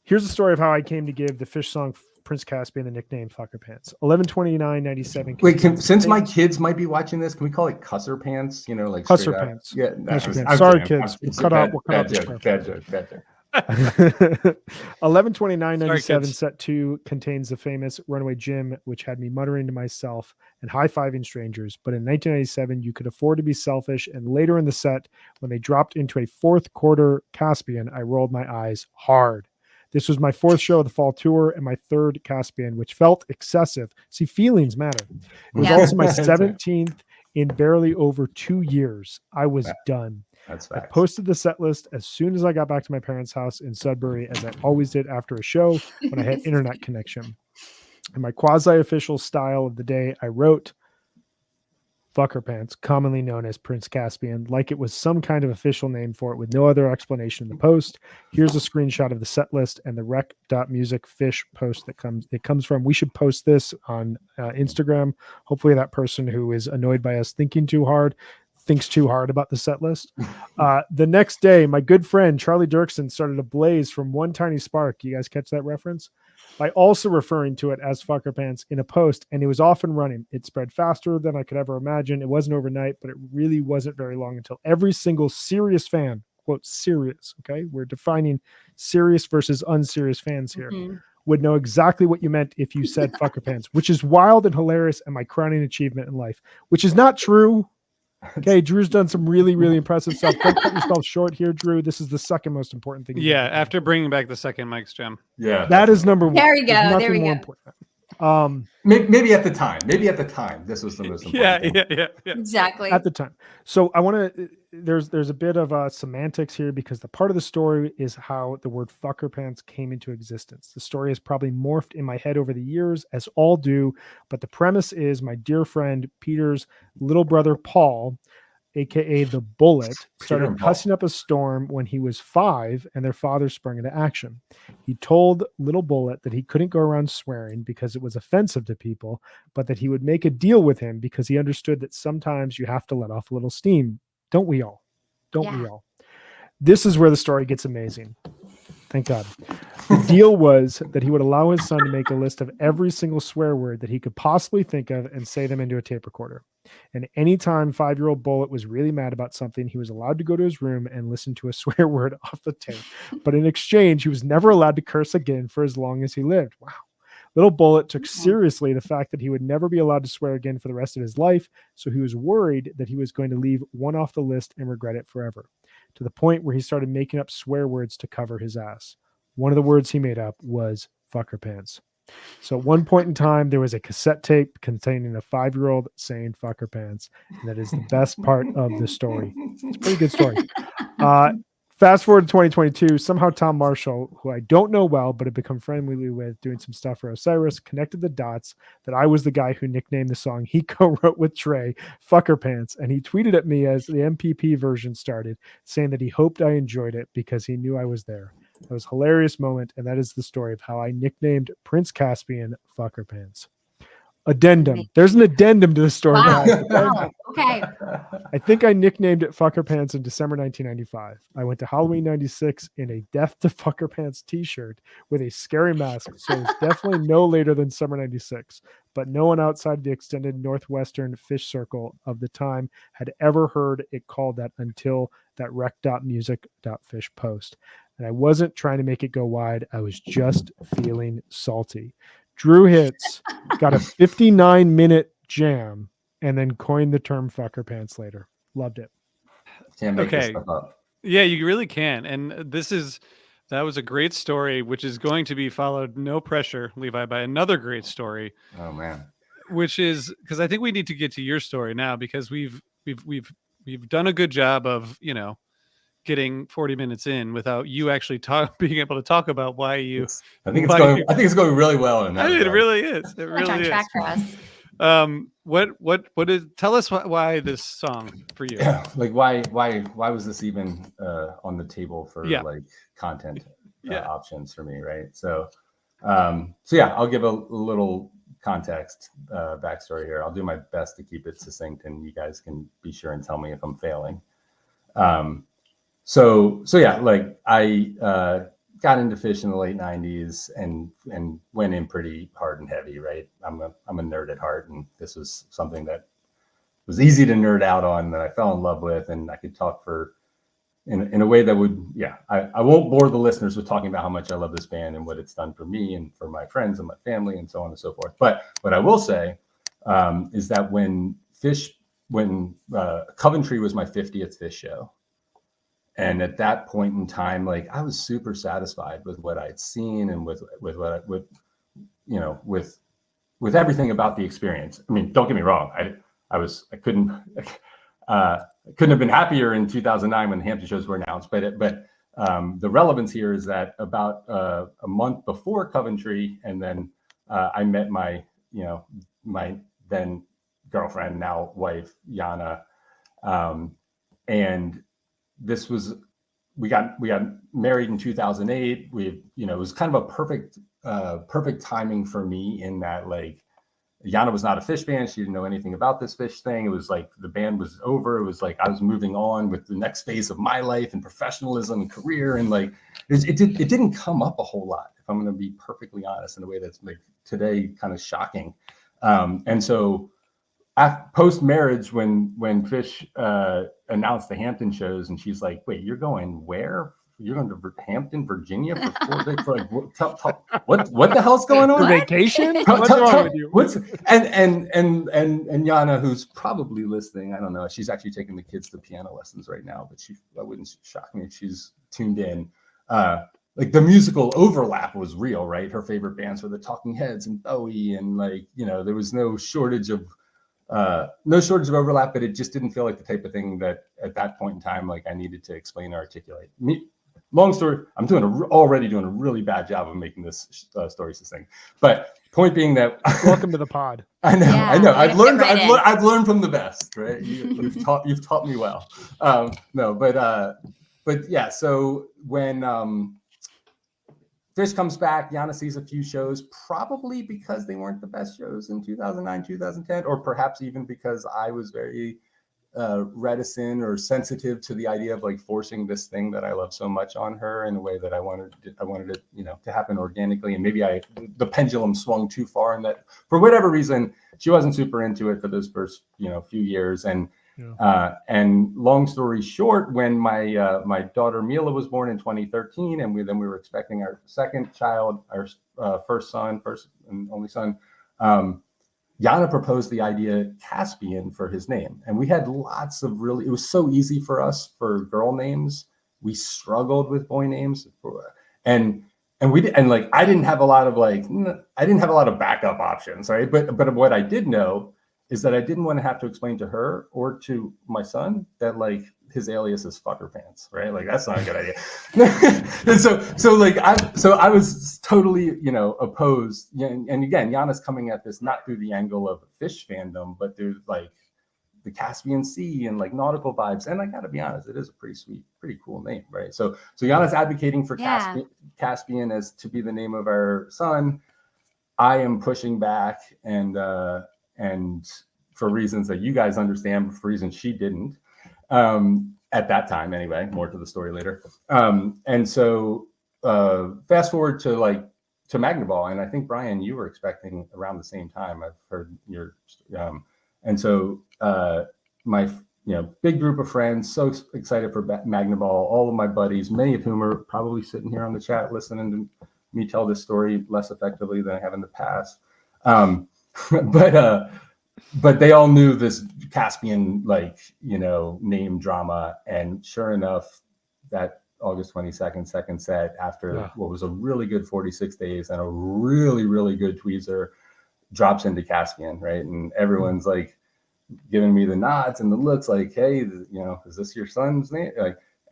Here's the story of how I came to give the Fish song Prince Caspian the nickname Fucker Pants. 11/29/97. Wait, since my kids might be watching this, can we call it Cusser Pants? Like Cusser Pants. Yeah, Cusser Pants. Sorry, kids. We'll cut out. Bad joke. 11/29/97 kids. set 2 contains the famous Runaway Jim, which had me muttering to myself and high-fiving strangers. But in 1997, you could afford to be selfish. And later in the set, when they dropped into a fourth quarter Caspian, I rolled my eyes hard. This was my fourth show of the fall tour and my third Caspian, which felt excessive. See, feelings matter. It was Yeah. also my 17th in barely over 2 years. I was done. That's I facts. posted the set list as soon as I got back to my parents' house in Sudbury, as I always did after a show when I had internet connection. In my quasi-official style of the day, I wrote Fucker Pants, commonly known as Prince Caspian, like it was some kind of official name for it with no other explanation in the post. Here's a screenshot of the set list and the rec.music fish post that comes from. We should post this on Instagram. Hopefully that person who is annoyed by us thinking too hard thinks too hard about the set list. The next day, my good friend Charlie Dirksen started a blaze from one tiny spark. You guys catch that reference? By also referring to it as Fucker Pants in a post, and it was off and running. It spread faster than I could ever imagine. It wasn't overnight, but it really wasn't very long until every single serious fan, quote, serious, okay? We're defining serious versus unserious fans here, would know exactly what you meant if you said Fucker Pants, which is wild and hilarious and my crowning achievement in life, which is not true. Okay, Drew's done some really, really impressive stuff. Don't cut yourself short here, Drew. This is the second most important thing. Yeah, after bringing back the second Mike's Jim. Yeah, that is number one. There we go. There's nothing There we more go. important. maybe at the time. Maybe at the time, this was the most important. Yeah. Exactly. At the time. So I want to. There's a bit of semantics here because the part of the story is how the word Fucker Pants came into existence. The story has probably morphed in my head over the years, as all do. But the premise is my dear friend Peter's little brother Paul, aka the Bullet, started cussing up a storm when he was 5 and their father sprung into action. He told little Bullet that he couldn't go around swearing because it was offensive to people, but that he would make a deal with him because he understood that sometimes you have to let off a little steam. Don't we all? Don't we all? This is where the story gets amazing. Thank God. The deal was that he would allow his son to make a list of every single swear word that he could possibly think of and say them into a tape recorder. And anytime 5-year-old Bullet was really mad about something, he was allowed to go to his room and listen to a swear word off the tape. But in exchange, he was never allowed to curse again for as long as he lived. Wow. Little Bullet took seriously the fact that he would never be allowed to swear again for the rest of his life, so he was worried that he was going to leave one off the list and regret it forever, to the point where he started making up swear words to cover his ass. One of the words he made up was Fucker Pants. So at one point in time, there was a cassette tape containing a 5-year-old saying Fucker Pants, and that is the best part of the story. It's a pretty good story. Fast forward to 2022, somehow Tom Marshall, who I don't know well, but have become friendly with doing some stuff for Osiris, connected the dots that I was the guy who nicknamed the song he co-wrote with Trey, Fucker Pants, and he tweeted at me as the MPP version started, saying that he hoped I enjoyed it because he knew I was there. That was a hilarious moment, and that is the story of how I nicknamed Prince Caspian Fucker Pants. Addendum. There's an addendum to the story. Wow. Guys. Wow. Okay. I think I nicknamed it Fucker Pants in December 1995. I went to Halloween 96 in a Death to Fucker Pants t-shirt with a scary mask, so it's definitely no later than summer 96. But no one outside the extended Northwestern fish circle of the time had ever heard it called that until that rec.music.fish post. And I wasn't trying to make it go wide. I was just feeling salty. Drew Hits got a 59-minute jam and then coined the term Fucker Pants later. Loved it. Can't make this stuff up. Yeah, you really can. And that was a great story, which is going to be followed, no pressure, Levi, by another great story. Oh man. Which is because I think we need to get to your story now, because we've done a good job of, getting 40 minutes in without you actually being able to talk about why you. I think it's going really well. It really is. It really on is. track for us. What is? Tell us why this song for you. Like why was this even on the table for like content options for me, right? So I'll give a little context backstory here. I'll do my best to keep it succinct, and you guys can be sure and tell me if I'm failing. Like I got into fish in the late 90s and went in pretty hard and heavy, right? I'm a nerd at heart, and this was something that was easy to nerd out on, that I fell in love with, and I could talk for in a way that would, I won't bore the listeners with talking about how much I love this band and what it's done for me and for my friends and my family and so on and so forth. But what I will say is that when Coventry was my 50th Phish show, and at that point in time, like I was super satisfied with what I'd seen and with everything about the experience. I mean, don't get me wrong, I couldn't have been happier in 2009 when the Hampton shows were announced. But the relevance here is that about a month before Coventry, and then I met my then girlfriend, now wife, Yana, and this was, we got married in 2008. It was kind of a perfect timing for me in that, like, Yana was not a Phish fan. She didn't know anything about this Phish thing. It was like the band was over. It was like I was moving on with the next phase of my life and professionalism and career. And like it didn't come up a whole lot, if I'm going to be perfectly honest, in a way that's like today kind of shocking. And so post marriage, when Phish announced the Hampton shows, and she's like, "Wait, you're going where? You're going to Hampton, Virginia for 4 days?" Like, what the hell's going on? Vacation? What's wrong with you? And Yana, who's probably listening, I don't know. She's actually taking the kids to piano lessons right now, but that wouldn't shock me if she's tuned in. Like the musical overlap was real, right? Her favorite bands were the Talking Heads and Bowie, and like, there was no shortage of overlap, but it just didn't feel like the type of thing that at that point in time, like I needed to explain or articulate. Long story, I'm already doing a really bad job of making this story succinct. But point being that welcome to the pod. I know. I've learned from the best, right? You've taught me well. But yeah. So when Phish comes back, Yana sees a few shows, probably because they weren't the best shows in 2009, 2010, or perhaps even because I was very reticent or sensitive to the idea of like forcing this thing that I love so much on her in a way that I wanted it, to happen organically. And maybe the pendulum swung too far, and that for whatever reason, she wasn't super into it for those first, few years. And long story short, when my daughter Mila was born in 2013, and we were expecting our second child, our first and only son, Yana proposed the idea Caspian for his name. And we had lots of it was so easy for us for girl names. We struggled with boy names and I didn't have a lot of backup options, right? But what I did know is that I didn't want to have to explain to her or to my son that like his alias is Fucker Pants, right? Like that's not a good idea. And so I was totally, opposed. And again, Yana's coming at this not through the angle of Phish fandom, but through like the Caspian Sea and like nautical vibes. And I got to be honest, it is a pretty sweet, pretty cool name, right? So Yana's advocating for Caspian as to be the name of our son. I am pushing back and for reasons that you guys understand, but for reasons she didn't at that time anyway. More to the story later. And so fast forward to Magnaball, and I think Brian, you were expecting around the same time. I've heard your and so my big group of friends, so excited for Magnaball. All of my buddies, many of whom are probably sitting here on the chat listening to me tell this story less effectively than I have in the past. But they all knew this Caspian, name drama. And sure enough, that August 22nd, second set, after what was a really good 46 days and a really, really good tweezer, drops into Caspian, right? And everyone's like giving me the nods and the looks like, hey, is this your son's name?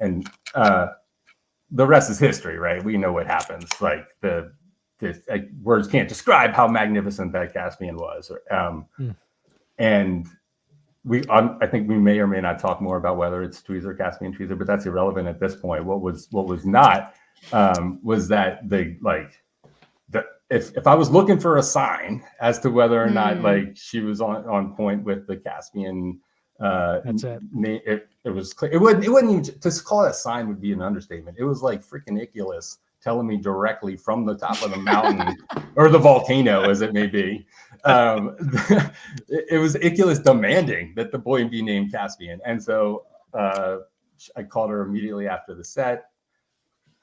And the rest is history, right? We know what happens. Like words can't describe how magnificent that Caspian was. And I think we may or may not talk more about whether it's tweezer, Caspian tweezer, but that's irrelevant at this point. What was not was that if I was looking for a sign as to whether or not she was on point with the Caspian, that's it. It was clear. It wouldn't even, to call it a sign would be an understatement. It was like freaking Iculus telling me directly from the top of the mountain or the volcano, as it may be. It was Iculus demanding that the boy be named Caspian. And so I called her immediately after the set.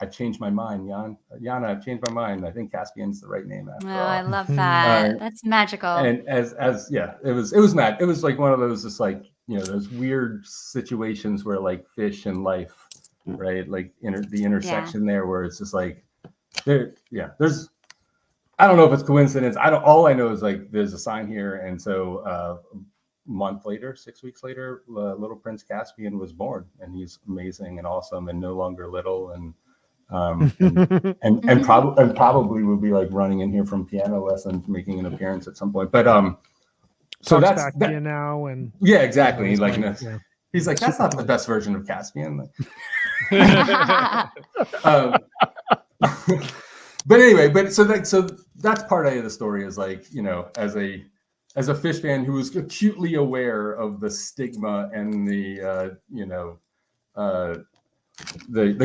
I've changed my mind, Yana, I've changed my mind. I think Caspian's the right name after all. I love that. That's magical. And yeah, it was mad. It was like one of those just like, those weird situations where like fish and life, right? Like the intersection there where it's just like there's I don't know if it's coincidence. All I know is like there's a sign here. And so a month later, 6 weeks later, little Prince Caspian was born, and he's amazing and awesome and no longer little, and probably will be like running in here from piano lessons, making an appearance at some point. But so Talks that's back to you now, and yeah, exactly. He's like, yeah. he's like, that's not the best version of Caspian. But anyway, so that's part A of the story, is like, as a fish fan who was acutely aware of the stigma and the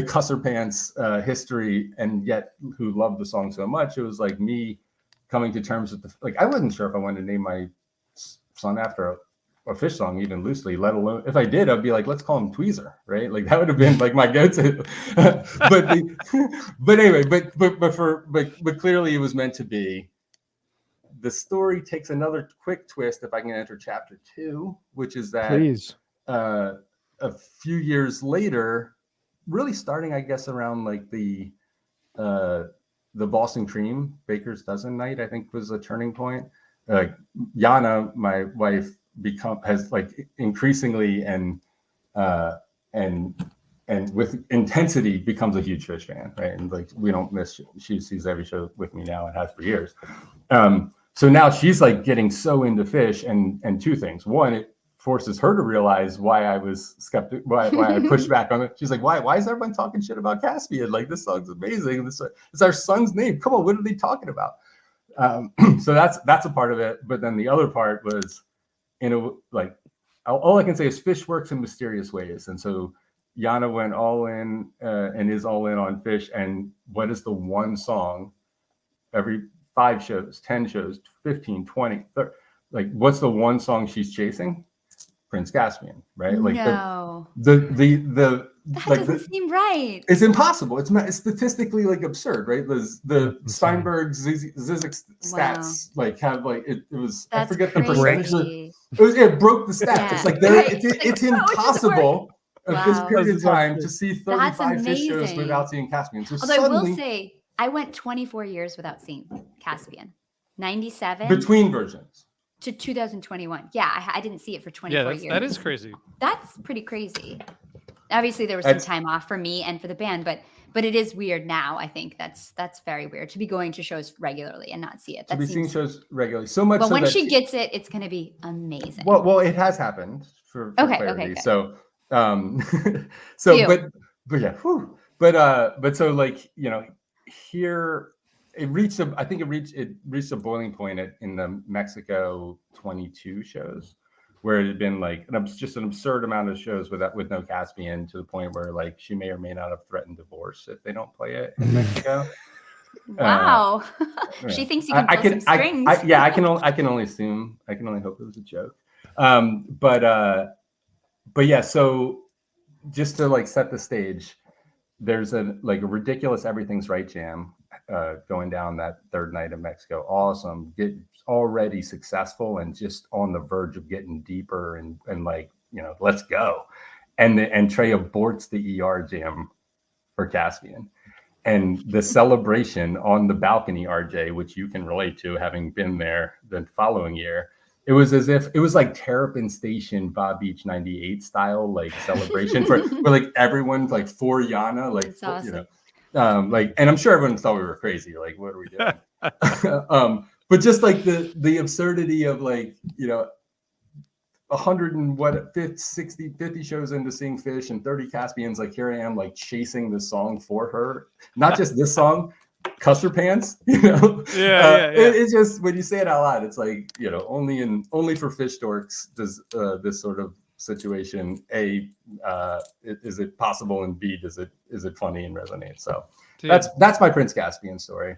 Cusser Pants history, and yet who loved the song so much, it was like me coming to terms with I wasn't sure if I wanted to name my son after a fish song, even loosely, let alone if I did, I'd be like, let's call him Tweezer, right? Like that would have been like my go-to. but clearly it was meant to be. The story takes another quick twist, if I can enter chapter 2, which is that a few years later, really starting, I guess, around like the Boston Cream Baker's Dozen night, I think was a turning point. Yana, my wife, has like increasingly and with intensity becomes a huge fish fan, right? And like we don't miss. She sees every show with me now and has for years. So now she's like getting so into fish, and two things. One, it forces her to realize why I was skeptical, why I pushed back on it. She's like, why is everyone talking shit about Caspian? Like, this song's amazing. This is our son's name. Come on, what are they talking about? So that's a part of it. But then the other part was, all I can say is fish works in mysterious ways. And so Yana went all in and is all in on fish. And what is the one song every 5 shows, 10 shows, 15, 20, 30, like what's the one song she's chasing? Prince Caspian, right? Like no. That doesn't seem right. It's impossible. It's statistically like absurd, right? The Steinberg Zizek stats like have like it was. That's I forget crazy. the percentage. It broke the stats. Yeah. It's like it's like, impossible of this Wow. period of time to see That's 35 fish shows amazing. without seeing Caspian. So Although suddenly, I will say, I went 24 years without seeing Caspian. 97 between versions to 2021. Yeah, I didn't see it for 24 years. That is crazy. That's pretty crazy. Obviously, there was some time off for me and for the band, but it is weird now. I think that's very weird to be going to shows regularly and not see it. To be seeing shows regularly, so much. But so when that she gets it, it's going to be amazing. Well, it has happened for clarity. Okay. So, but yeah, but so like here it reached a boiling point in the Mexico 22 shows, where it had been like just an absurd amount of shows with no Caspian, to the point where like she may or may not have threatened divorce if they don't play it in Mexico. Wow. She thinks you can pull some strings. I can only assume. I can only hope it was a joke. But yeah. So just to like set the stage, there's a ridiculous Everything's Right jam going down that third night in Mexico. Awesome. Already successful and just on the verge of getting deeper and like, let's go. And Trey aborts the ER jam for Caspian. And the celebration on the balcony, RJ, which you can relate to having been there the following year, it was as if it was like Terrapin Station, Bob Beach 98 style, like celebration for like everyone, like for Yana, like, that's awesome. And I'm sure everyone thought we were crazy. Like, what are we doing? But just like the absurdity of like, 100 and 50 shows into seeing fish and 30 Caspians, like here I am like chasing this song for her. Not just this song, Cusser Pants, Yeah. It's just, when you say it out loud, it's like, only for fish dorks does this sort of situation, is it possible, and B, is it funny and resonate? So dude, that's my Prince Caspian story.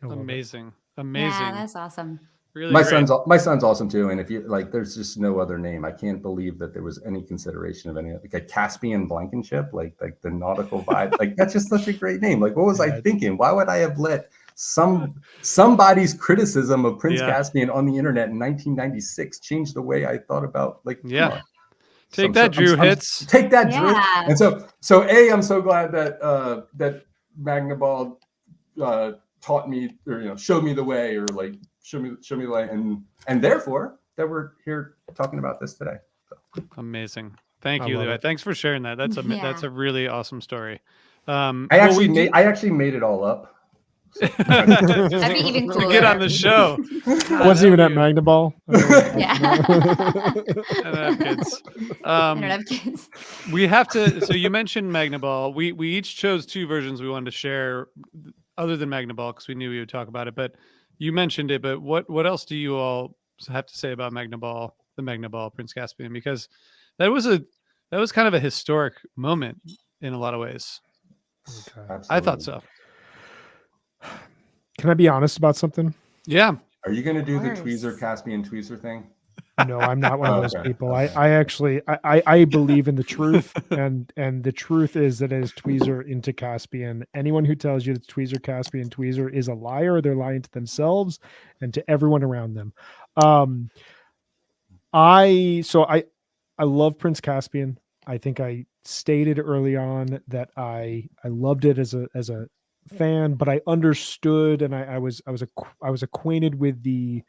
Amazing. Yeah, that's awesome. Really my great. son's awesome too. And if you like, there's just no other name. I can't believe that there was any consideration of any like a Caspian Blankenship, like the nautical vibe. Like that's just such a great name. Like what was I thinking? Why would I have let somebody's criticism of Prince Caspian on the internet in 1996 change the way I thought about like Take that, Drew Hits. Take that, Drew. And so I'm so glad that that Magnaball taught me or showed me the way or like show me the way and therefore that we're here talking about this today. So. Amazing. Thank you, Levi. Thanks for sharing that. That's a really awesome story. I actually made it all up. So. That'd be even cooler. To get on the show. Wasn't even at Magnaball. I don't have kids. We have to. So you mentioned Magnaball. We each chose 2 versions we wanted to share, other than Magnaball, because we knew we would talk about it. But you mentioned it. But what else do you all have to say about Magnaball, the Magnaball Prince Caspian? Because that was kind of a historic moment in a lot of ways. Okay. I thought so. Can I be honest about something? Yeah. Are you going to do the tweezer Caspian tweezer thing? No, I'm not one of those people. I actually believe in the truth, and the truth is that it is tweezer into Caspian. Anyone who tells you that tweezer Caspian tweezer is a liar, they're lying to themselves and to everyone around them. I love Prince Caspian. I think I stated early on that I loved it as a fan, but I understood and I was acquainted with the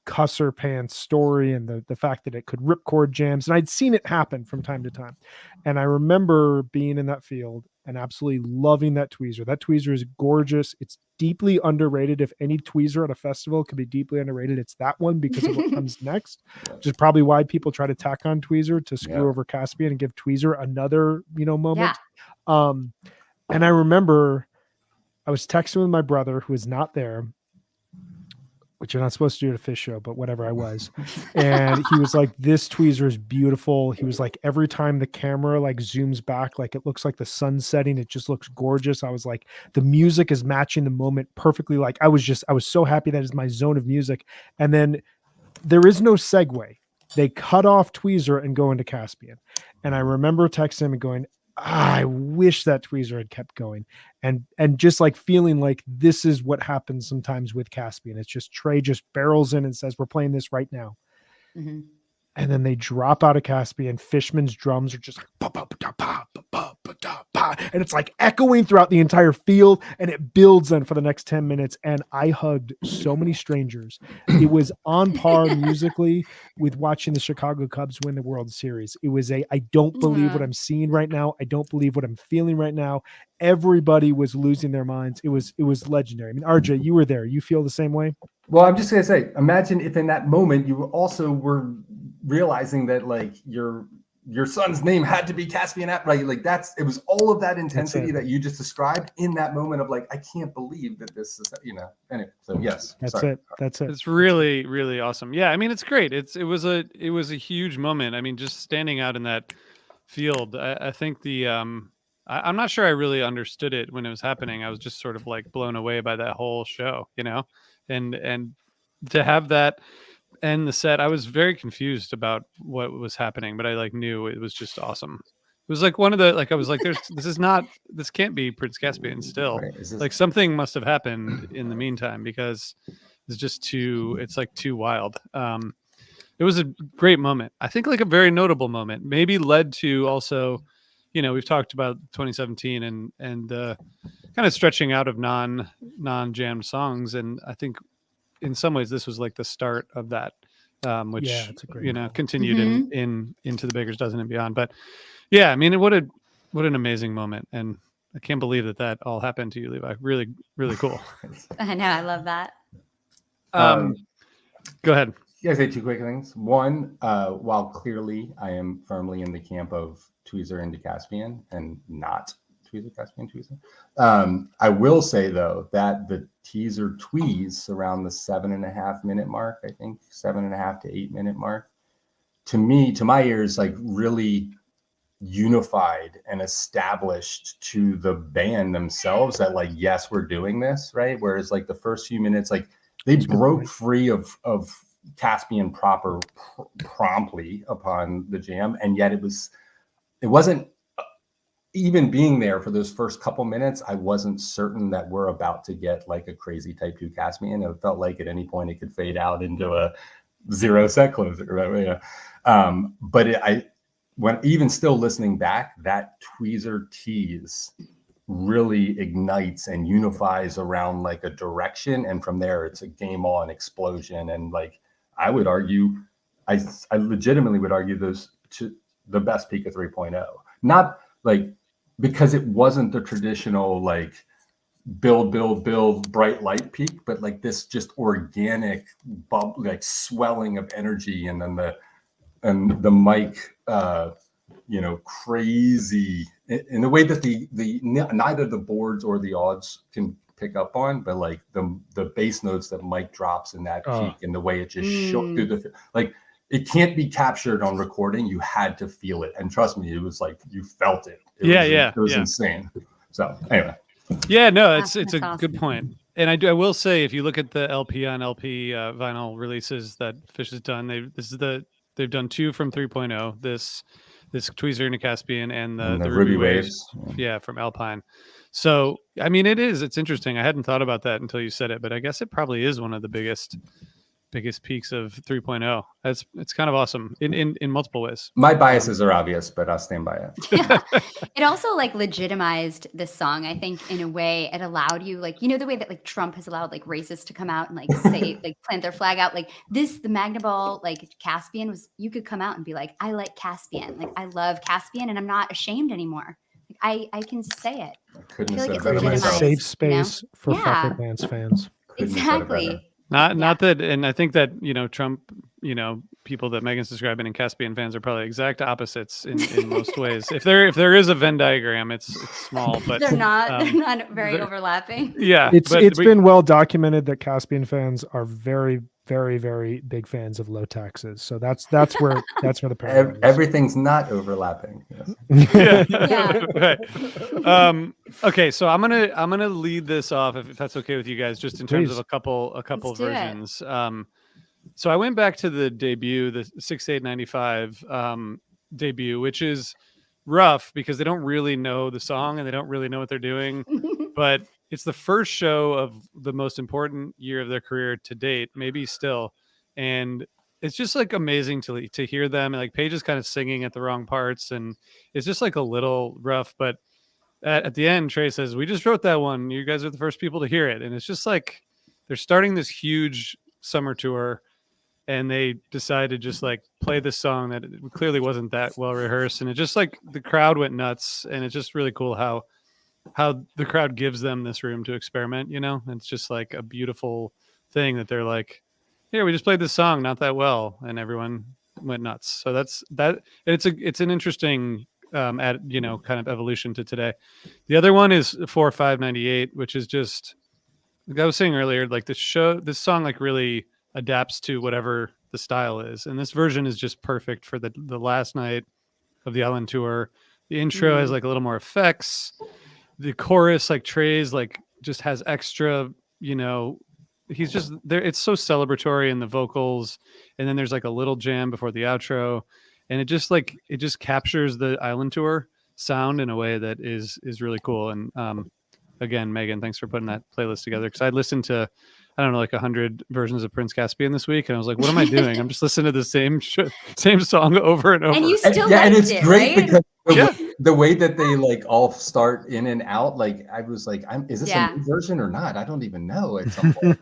Cusser Pants story and the fact that it could rip chord jams, and I'd seen it happen from time to time. And I remember being in that field and absolutely loving that tweezer. That tweezer is gorgeous. It's deeply underrated. If any tweezer at a festival could be deeply underrated, it's that one because of what comes next, which is probably why people try to tack on tweezer to screw over Caspian and give tweezer another moment. And I remember I was texting with my brother who was not there, which you're not supposed to do at a fish show, but whatever, I was. And he was like, this tweezer is beautiful. He was like, every time the camera like zooms back, like it looks like the sun setting, it just looks gorgeous. I was like, the music is matching the moment perfectly. Like I was so happy that is my zone of music. And then there is no segue. They cut off tweezer and go into Caspian. And I remember texting him and going, I wish that tweezer had kept going, and just like feeling like this is what happens sometimes with Caspian. It's just Trey just barrels in and says, we're playing this right now. Mm-hmm. And then they drop out of Caspian. Fishman's drums are just like, and it's like echoing throughout the entire field, and it builds then for the next 10 minutes. And I hugged so many strangers. It was on par musically with watching the Chicago Cubs win the World Series. It was I don't believe what I'm seeing right now. I don't believe what I'm feeling right now. Everybody was losing their minds. It was legendary. I mean, RJ, you were there. You feel the same way? Well, I'm just going to say, imagine if in that moment you also were realizing that like your son's name had to be Caspian, right? Like it was all of that intensity that you just described in that moment of like, I can't believe that this is, anyway. So yes, that's it. It's really, really awesome. Yeah. I mean, it's great. It was a huge moment. I mean, just standing out in that field, I think I'm not sure I really understood it when it was happening. I was just sort of like blown away by that whole show, and to have that end the set, I was very confused about what was happening, but I like knew it was just awesome. It was like one of the, like, I was like, this can't be Prince Caspian still. Right. Like something must have happened in the meantime because it's just too wild. It was a great moment. I think like a very notable moment, maybe led to also, we've talked about 2017 and the kind of stretching out of non-jammed songs. And I think in some ways this was like the start of that, which, it's a great call. continued in into the Baker's Dozen and beyond. But yeah, I mean, what an amazing moment. And I can't believe that all happened to you, Levi. Really, really cool. I know. I love that. Go ahead. Yeah, I say 2 quick things. One, while clearly I am firmly in the camp of tweezer into Caspian and not tweezer, Caspian, tweezer. I will say though that the teaser tweeze around the 7.5 minute mark, I think 7.5 to 8 minute mark, to my ears, like really unified and established to the band themselves that like, yes, we're doing this, right? Whereas like the first few minutes, like They That's a good broke point. free of Caspian proper promptly upon the jam, and yet it wasn't even being there for those first couple minutes. I wasn't certain that we're about to get like a crazy type 2 Caspian. It felt like at any point it could fade out into a 0 set closer, right? Yeah. When even still listening back, that tweezer tease really ignites and unifies around like a direction, and from there it's a game on explosion. And like I would argue, I legitimately would argue those to the best peak of 3.0, not like because it wasn't the traditional like build bright light peak, but like this just organic like swelling of energy, and then the mic crazy in the way that the neither the boards or the odds can pick up on, but like the bass notes that Mike drops in that peak, and the way it just shook through the like it can't be captured on recording. You had to feel it, and trust me, it was like you felt it. It was insane. So anyway, yeah, no, it's That's a awesome. good point. And I will say, if you look at the LP on LP vinyl releases that Fish has done, they've done 2 from 3.0. This tweezer and a Caspian, and the Ruby Waves, from Alpine. So I mean, it's interesting. I hadn't thought about that until you said it, but I guess it probably is one of the biggest peaks of 3.0. It's kind of awesome in multiple ways. my biases are obvious, but I'll stand by it. Yeah. It also like legitimized this song, I think, in a way. It allowed you, like, the way that like Trump has allowed like racists to come out and like say like plant their flag out, like the Magnaball like Caspian was, you could come out and be like, I like Caspian, like I love Caspian, and I'm not ashamed anymore. Like I can say it. I couldn't I feel have like said it it's better It's a myself. safe space for Yeah. Fucker Pants fans. Couldn't have said it better. Exactly. Not that, and I think that Trump, people that Megan's describing and Caspian fans are probably exact opposites in most ways. If there is a Venn diagram, it's small, but They're not very they're- overlapping. yeah, It's been well documented that Caspian fans are very, very, very big fans of low taxes. So that's where the parallel is. Everything's not overlapping. Yes. yeah. Right. Okay, so I'm gonna lead this off if that's okay with you guys, just in terms of Please. a couple Let's do it. versions. So I went back to the debut, the 6/8/95 debut, which is rough because they don't really know the song and they don't really know what they're doing, but it's the first show of the most important year of their career to date, maybe still, and it's just like amazing to hear them. And like Paige is kind of singing at the wrong parts, and it's just like a little rough. But at the end, Trey says, "We just wrote that one. You guys are the first people to hear it," and it's just like they're starting this huge summer tour, and they decide to just like play this song that clearly wasn't that well rehearsed, and it just like the crowd went nuts, and it's just really cool how the crowd gives them this room to experiment. It's just like a beautiful thing that they're like, here, we just played this song not that well, and everyone went nuts. So that's that. It's an interesting kind of evolution to today. The other one is 4/5/98, which is just like I was saying earlier, like this song like really adapts to whatever the style is, and this version is just perfect for the last night of the island tour. The intro has like a little more effects. The chorus, like Trey's, like just has extra, he's just there. It's so celebratory in the vocals, and then there's like a little jam before the outro, and it just captures the island tour sound in a way that is really cool. And again, Megan, thanks for putting that playlist together, because I listened to, I don't know, like 100 versions of Prince Caspian this week, and I was like, what am I doing? I'm just listening to the same song over and over. And you still and liked it's it, great right? because the way that they like all start in and out, like I was like, is this Yeah. a new version or not? I don't even know at some point.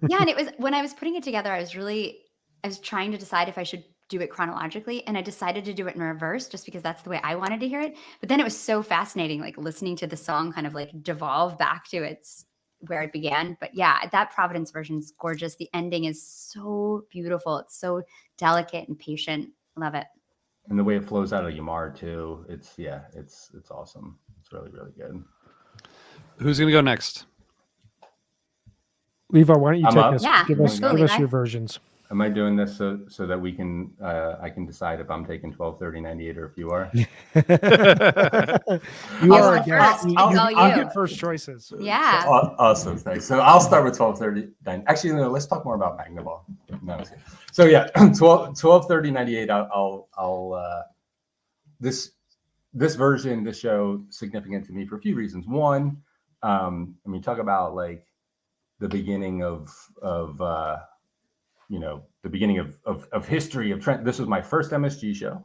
Yeah, and it was when I was putting it together, I was trying to decide if I should do it chronologically, and I decided to do it in reverse just because that's the way I wanted to hear it. But then it was so fascinating, like listening to the song kind of like devolve back to its where it began. But yeah, that Providence version is gorgeous. The ending is so beautiful. It's so delicate and patient. Love it. And the way it flows out of Yamar too, it's awesome. It's really, really good. Who's gonna go next? Levi, why don't you I'm take up. us? Yeah, Give let's us go, give us Levi. your versions. Am I doing this so that we can I can decide if I'm taking 12:30:98 or if you are? You You're are the a guest. first. It's all You you. get first choices. Yeah. Awesome, thanks. So I'll start with 12:30. Actually, no, let's talk more about Magnaball. No, it's good. So yeah, 12:30:98. I'll this version, this show, significant to me for a few reasons. One, I mean, talk about like the beginning of the beginning of history of Trent. This was my first MSG show.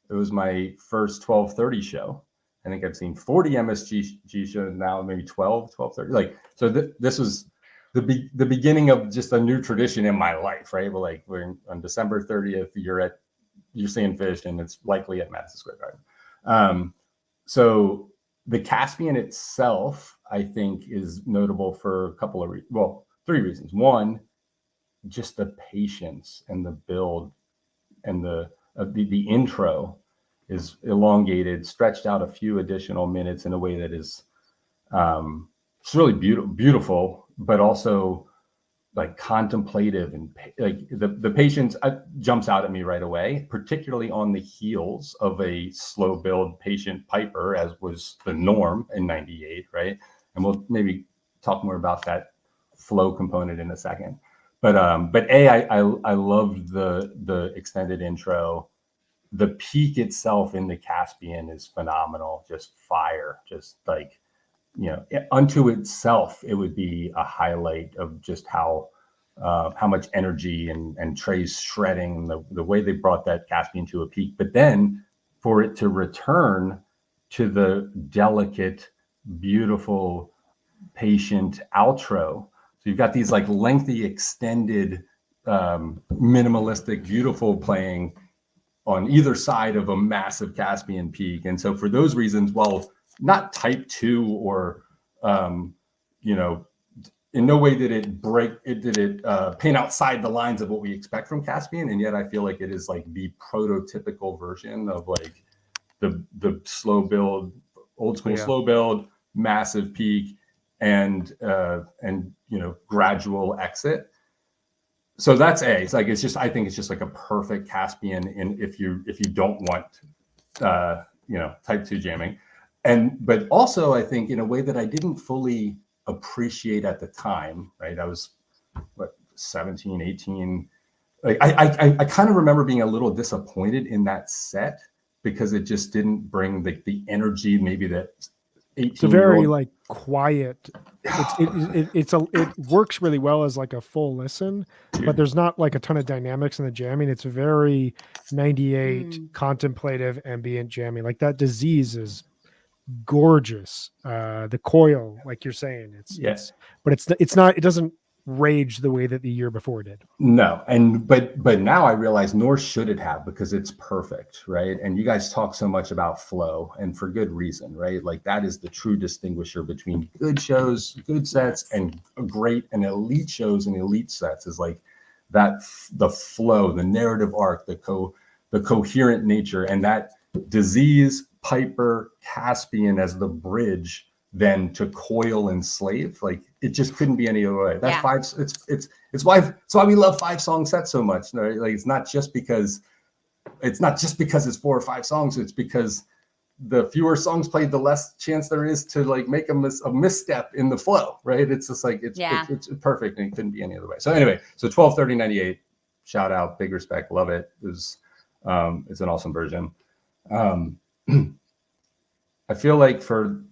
It was my first 12:30 show. I think I've seen 40 MSG shows now, maybe 12:30. Like, so this was the beginning of just a new tradition in my life, right? Well, like on December 30th, you're seeing Fish, and it's likely at Madison Square Garden. So the Caspian itself, I think, is notable for a couple of three reasons. One, just the patience and the build and the intro is elongated, stretched out a few additional minutes in a way that is it's really beautiful, but also like contemplative, and like the patience jumps out at me right away, particularly on the heels of a slow build patient Piper, as was the norm in '98, right? And we'll maybe talk more about that flow component in a second. But I loved the extended intro. The peak itself in the Caspian is phenomenal, just fire, just like, unto itself, it would be a highlight of just how much energy and Trey's shredding, the way they brought that Caspian to a peak. But then for it to return to the delicate, beautiful, patient outro. So you've got these like lengthy, extended, minimalistic, beautiful playing on either side of a massive Caspian peak. And so for those reasons, while not type 2 or, in no way did it paint outside the lines of what we expect from Caspian. And yet I feel like it is like the prototypical version of like the slow build, old school slow build, massive peak, and gradual exit. So that's it's like, I think it's just like a perfect Caspian if you don't want type 2 jamming. But also I think in a way that I didn't fully appreciate at the time, right? I was 17, 18. Like I kind of remember being a little disappointed in that set because it just didn't bring the energy maybe that 18-year-old. It's a very like quiet. It works really well as like a full listen, but there's not like a ton of dynamics in the jamming. It's very 98 contemplative ambient jamming. Like that Disease is gorgeous. The Coil, like you're saying, it doesn't rage the way that the year before did. No, but now I realize, nor should it have, because it's perfect, right? And you guys talk so much about flow, and for good reason, right? Like that is the true distinguisher between good shows, good sets, and great and elite shows and elite sets, is like that, the flow, the narrative arc, the coherent nature, and that Disease, Piper, Caspian as the bridge then to Coil and Slave. Like it just couldn't be any other way. That's five. It's why we love 5-song sets so much. Right? Like it's not just because it's 4 or 5 songs. It's because the fewer songs played, the less chance there is to like make a misstep in the flow. Right? It's just like it's perfect, and it couldn't be any other way. So anyway, so 12:30:98. Shout out, big respect, love it. It's an awesome version. I feel like for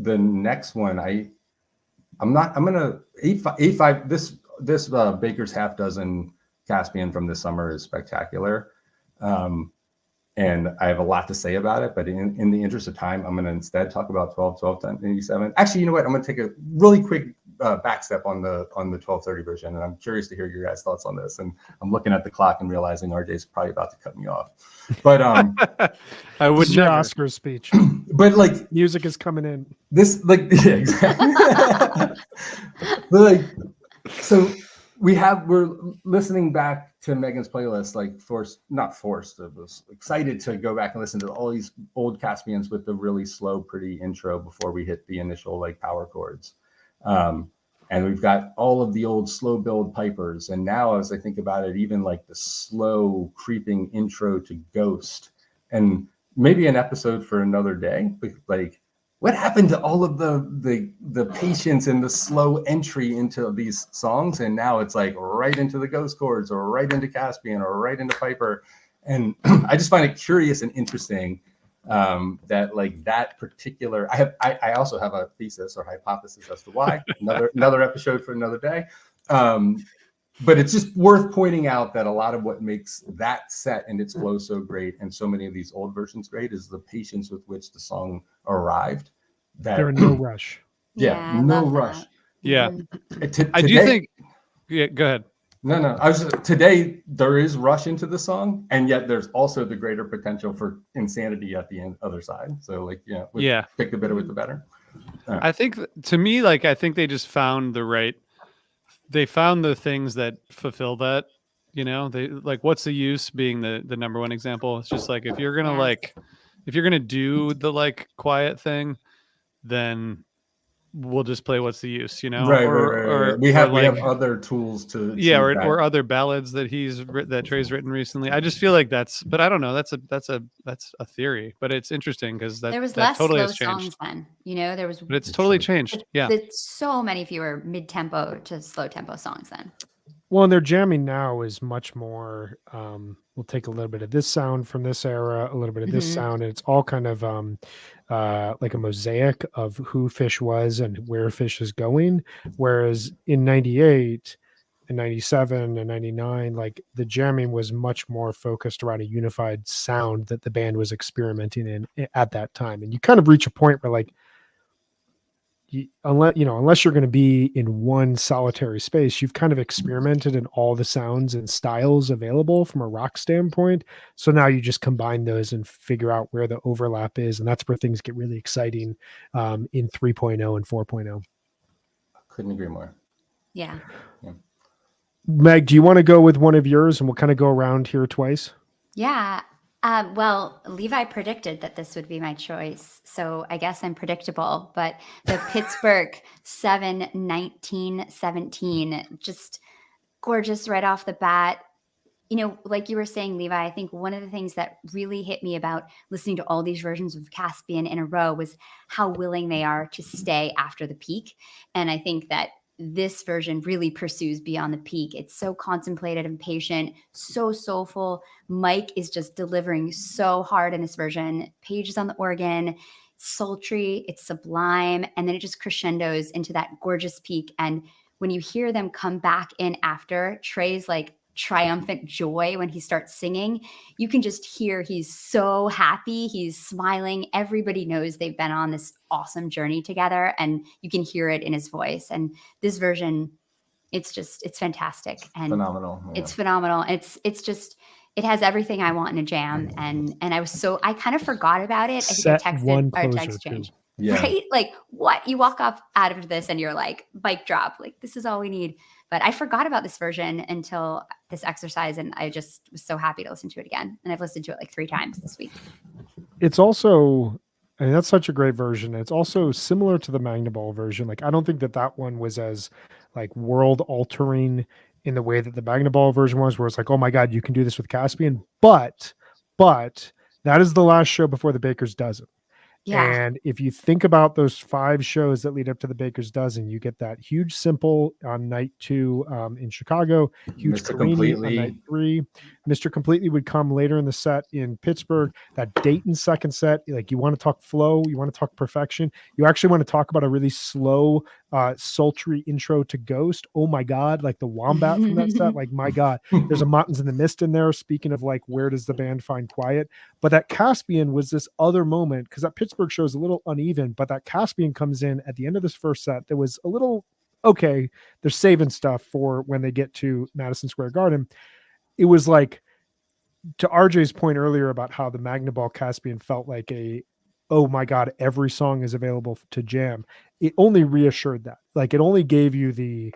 the next one, I'm gonna 8-5. This Baker's Half Dozen Caspian from this summer is spectacular, and I have a lot to say about it. But in the interest of time, I'm gonna instead talk about 12:10:87. Actually, you know what? I'm gonna take a really quick back step on the 12:30 version, and I'm curious to hear your guys' thoughts on this. And I'm looking at the clock and realizing RJ's probably about to cut me off. But I would your never. Oscar speech. But like Music is coming in. this, like exactly. But like, so we're listening back to Megan's playlist, like not forced. I was excited to go back and listen to all these old Caspians with the really slow, pretty intro before we hit the initial like power chords. And we've got all of the old slow build pipers. And now as I think about it, even like the slow creeping intro to Ghost, and maybe an episode for another day, like what happened to all of the patience and the slow entry into these songs? And now it's like right into the Ghost chords or right into Caspian or right into Piper. And I just find it curious and interesting that like that particular, I also have a thesis or hypothesis as to why. another episode for another day. But it's just worth pointing out that a lot of what makes that set and its flow so great and so many of these old versions great is the patience with which the song arrived. They're in no rush. Yeah, no rush. Yeah. Today, I do think. Yeah, go ahead. No. Today there is rush into the song, and yet there's also the greater potential for insanity at the other side. So like, pick the better with the better. I think to me, like, I think they just found they found the things that fulfill that, they like, what's the use being the number one example? It's just like, if you're going to do the like quiet thing, then we'll just play what's the use, Right. We have other tools to or other ballads that that Trey's written recently. I just feel like but I don't know, that's a theory, but it's interesting because there was that less totally slow has changed. songs then, but it's totally changed. It's so many fewer mid-tempo to slow tempo songs then. Well, and their jamming now is much more, we'll take a little bit of this sound from this era, a little bit of this sound, and it's all kind of like a mosaic of who Fish was and where Fish is going. Whereas in 98 and 97 and 99, like the jamming was much more focused around a unified sound that the band was experimenting in at that time. And you kind of reach a point where like, unless you're going to be in one solitary space, you've kind of experimented in all the sounds and styles available from a rock standpoint. So now you just combine those and figure out where the overlap is. And that's where things get really exciting in 3.0 and 4.0. Couldn't agree more. Yeah. Meg, do you want to go with one of yours and we'll kind of go around here twice? Yeah. Well, Levi predicted that this would be my choice, so I guess I'm predictable. But the Pittsburgh 7-19-17, just gorgeous right off the bat. Like you were saying, Levi, I think one of the things that really hit me about listening to all these versions of Caspian in a row was how willing they are to stay after the peak. And I think that this version really pursues beyond the peak. It's so contemplated and patient, so soulful. Mike is just delivering so hard in this version. Paige is on the organ, sultry, it's sublime, and then it just crescendos into that gorgeous peak. And when you hear them come back in after, Trey's like triumphant joy when he starts singing, you can just hear he's so happy, he's smiling. Everybody knows they've been on this awesome journey together, and you can hear it in his voice. And this version, it's fantastic and phenomenal. Yeah. It's phenomenal. It's just, it has everything I want in a jam. And I kind of forgot about it. I think I texted our text change. Yeah. Right? Like, what? You walk up out of this and you're like, mic drop. Like, this is all we need. But I forgot about this version until this exercise, and I just was so happy to listen to it again. And I've listened to it like 3 times this week. It's also, I mean, that's such a great version. It's also similar to the Magnaball version. Like, I don't think that one was as like world altering in the way that the Magnaball version was, where it's like, oh my God, you can do this with Caspian. But that is the last show before the Baker's Dozen. Yeah. And if you think about those 5 shows that lead up to the Baker's Dozen, you get that huge Simple on night 2 in Chicago, huge Carini on night 3. Mr. Completely would come later in the set in Pittsburgh. That Dayton second set, like, you want to talk flow, you want to talk perfection. You actually want to talk about a really slow, sultry intro to Ghost. Oh my God, like the Wombat from that set, like my God, there's a Mountains in the Mist in there. Speaking of like, where does the band find quiet? But that Caspian was this other moment, because that Pittsburgh show is a little uneven, but that Caspian comes in at the end of this first set. There was a little, okay, they're saving stuff for when they get to Madison Square Garden. It was like, to RJ's point earlier about how the Magnaball Caspian felt like oh my God, every song is available to jam. It only reassured that. Like, it only gave you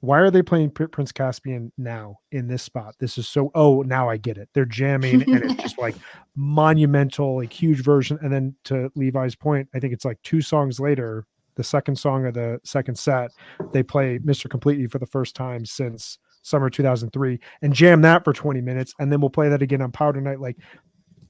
why are they playing Prince Caspian now in this spot? This is so, now I get it. They're jamming and it's just like monumental, like huge version. And then to Levi's point, I think it's like 2 songs later, the second song of the second set, they play Mr. Completely for the first time since summer 2003 and jam that for 20 minutes. And then we'll play that again on Powder Night. Like,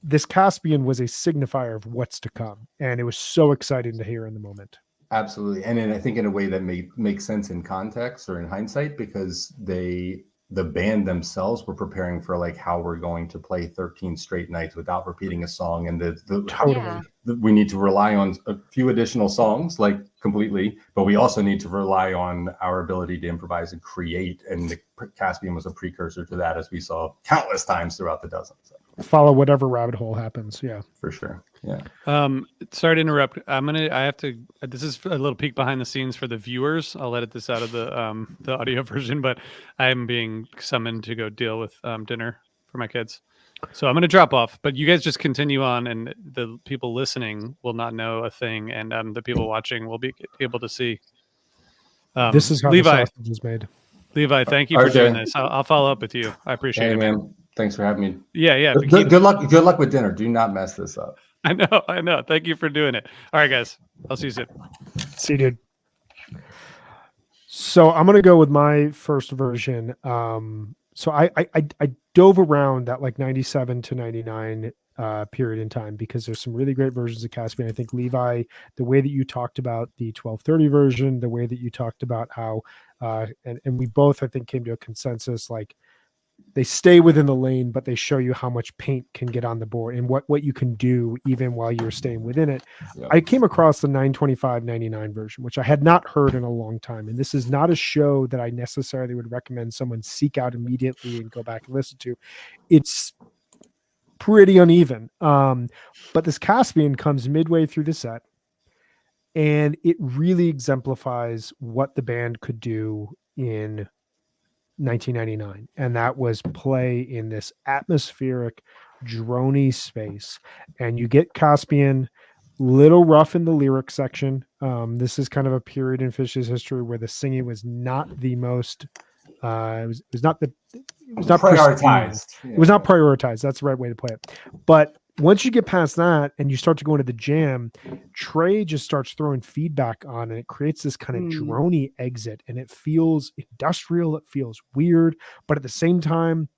this Caspian was a signifier of what's to come. And it was so exciting to hear in the moment. Absolutely. And I think in a way that makes sense in context or in hindsight, because the band themselves were preparing for like how we're going to play 13 straight nights without repeating a song. And we need to rely on a few additional songs, like Completely, but we also need to rely on our ability to improvise and create. And the Caspian was a precursor to that, as we saw countless times throughout the dozen. So. Follow whatever rabbit hole happens. Yeah, for sure. Yeah. Sorry to interrupt. This is a little peek behind the scenes for the viewers. I'll edit this out of the audio version, but I'm being summoned to go deal with dinner for my kids. So I'm going to drop off, but you guys just continue on, and the people listening will not know a thing, and the people watching will be able to see. This is how Levi, the sausage is made. Levi, thank you for doing this. I'll follow up with you. I appreciate it, man. Thanks for having me. Yeah. Good luck. Good luck with dinner. Do not mess this up. I know. Thank you for doing it. All right, guys. I'll see you soon. See you, dude. So I'm gonna go with my first version. So I dove around that like 97 to 99 period in time, because there's some really great versions of Caspian. I think Levi, the way that you talked about the 1230 version, the way that you talked about how and we both, I think, came to a consensus, like, they stay within the lane, but they show you how much paint can get on the board and what you can do even while you're staying within it. Yeah. I came across the 925.99 version, which I had not heard in a long time. And this is not a show that I necessarily would recommend someone seek out immediately and go back and listen to. It's pretty uneven. But this Caspian comes midway through the set, and it really exemplifies what the band could do in 1999, and that was play in this atmospheric droney space. And you get Caspian, little rough in the lyric section. This is kind of a period in Phish's history where the singing was not the most it was not prioritized. It was not prioritized. That's the right way to play it. But once you get past that and you start to go into the jam, Trey just starts throwing feedback on, and it creates this kind of droney exit, and it feels industrial. It feels weird, but at the same time,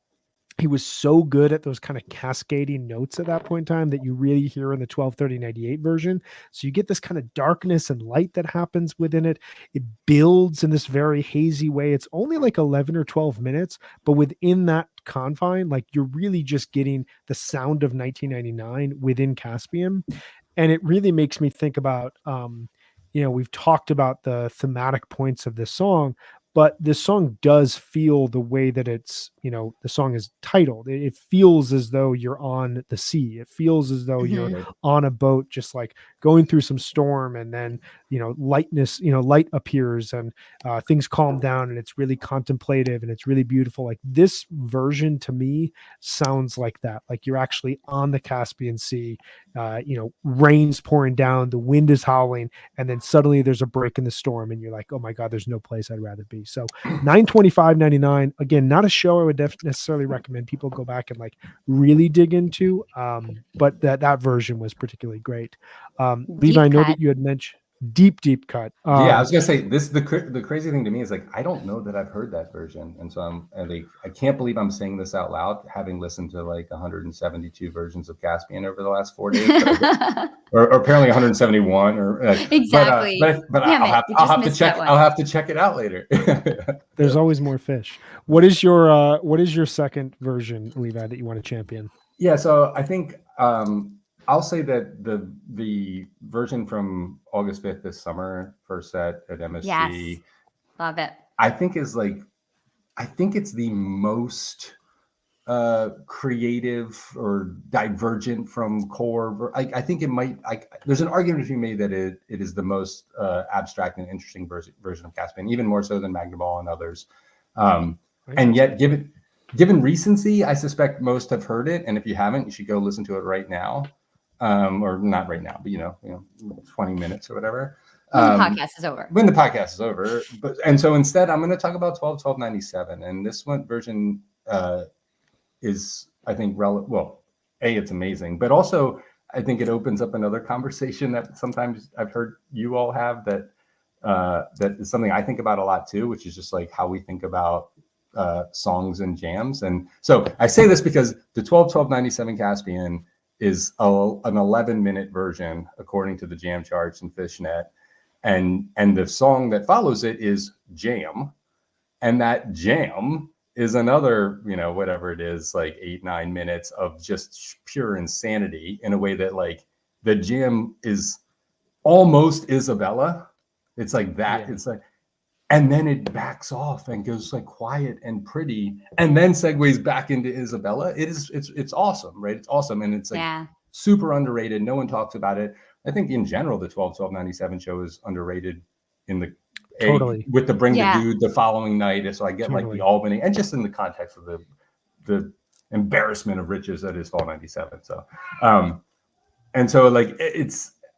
he was so good at those kind of cascading notes at that point in time that you really hear in the 1230.98 version. So you get this kind of darkness and light that happens within it. It builds in this very hazy way. It's only like 11 or 12 minutes, but within that confine, like, you're really just getting the sound of 1999 within Caspian. And it really makes me think about, we've talked about the thematic points of this song, but this song does feel the way that it's, the song is titled. It feels as though you're on the sea. It feels as though you're on a boat, just like going through some storm, and then, light appears, and things calm down, and it's really contemplative, and it's really beautiful. Like, this version to me sounds like that. Like, you're actually on the Caspian Sea, rain's pouring down, the wind is howling, and then suddenly there's a break in the storm, and you're like, oh my God, there's no place I'd rather be. So 925.99, again, not a show I would necessarily recommend people go back and like really dig into, but that version was particularly great. Levi, I know that you had mentioned deep cut. I was gonna say this. The crazy thing to me is, like, I don't know that I've heard that version, and so I can't believe I'm saying this out loud, having listened to like 172 versions of Caspian over the last 4 days, or apparently 171, or exactly. But I'll have to check. I'll have to check it out later. There's always more fish. What is your second version, Levi, that you want to champion? Yeah, so I think I'll say that the version from August 5th this summer, first set at MSG, yes, love it. I think it's the most creative or divergent from core. I think it might. There's an argument to be made that it is the most abstract and interesting version of Caspian, even more so than Magnaball and others. And yet, given recency, I suspect most have heard it. And if you haven't, you should go listen to it right now. Or not right now, but 20 minutes or whatever. When the podcast is over. When the podcast is over. And so instead, I'm going to talk about 12/12/97. And this one version is, I think, it's amazing, but also I think it opens up another conversation that sometimes I've heard you all have, that that is something I think about a lot too, which is just like how we think about songs and jams. And so I say this because the 12-12-97 Caspian is an 11-minute version according to the jam charts and Fishnet, and the song that follows it is Jam, and that Jam is another, whatever it is, like 8-9 minutes of just pure insanity, in a way that like the Jam is almost Isabella. It's like that. Yeah. It's like, and then it backs off and goes like quiet and pretty, and then segues back into Isabella. It's awesome, right? It's awesome, and it's like super underrated. No one talks about it. I think in general, the 12-12-97 show is underrated in the with the Bring the Dude the following night. So I get like the Albany, and just in the context of the embarrassment of riches that is Fall 97. So, and so like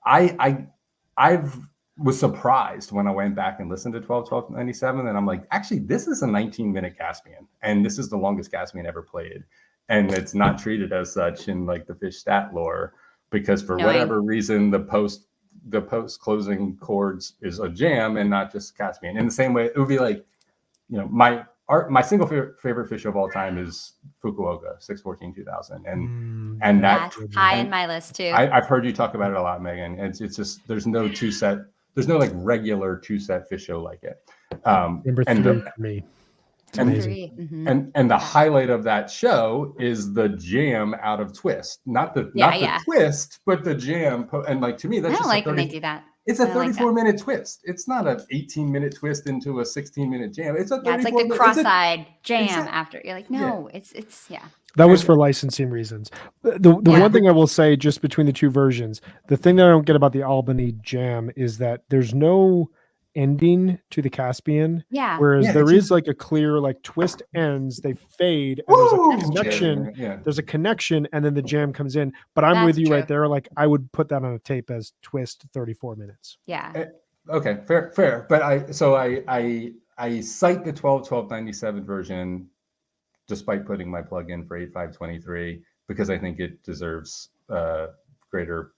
I've was surprised when I went back and listened to 12-12-97, and I'm like, actually, this is a 19-minute Caspian, and this is the longest Caspian ever played, and it's not treated as such in like the Fish stat lore, because for whatever reason, the post closing chords is a jam and not just Caspian. In the same way, it would be like, my single favorite Fish of all time is Fukuoka 6/14/2000, and that's high in my list too. I've heard you talk about it a lot, Megan. It's just there's no like regular 2-set Fish show like it. Number 3 for me. And the highlight of that show is the jam out of Twist, not the twist, but the jam. And like, to me, that's I don't like when they do that. It's a 34-minute twist. It's not an 18-minute twist into a 16-minute jam. It's a 34-minute. It's like the cross-eyed jam after. You're like, no, it's. That was for licensing reasons. The one thing I will say, just between the two versions, the thing that I don't get about the Albany jam is that there's no ending to the Caspian. Yeah. Whereas there is like a clear, like, twist ends, they fade, and there's a connection. There's a connection, and then the jam comes in. But I'm with you right there. Like, I would put that on a tape as Twist 34 minutes. Yeah. Okay, fair. But I cite the 12-12-97 version, despite putting my plug in for 8/5/23, because I think it deserves greater,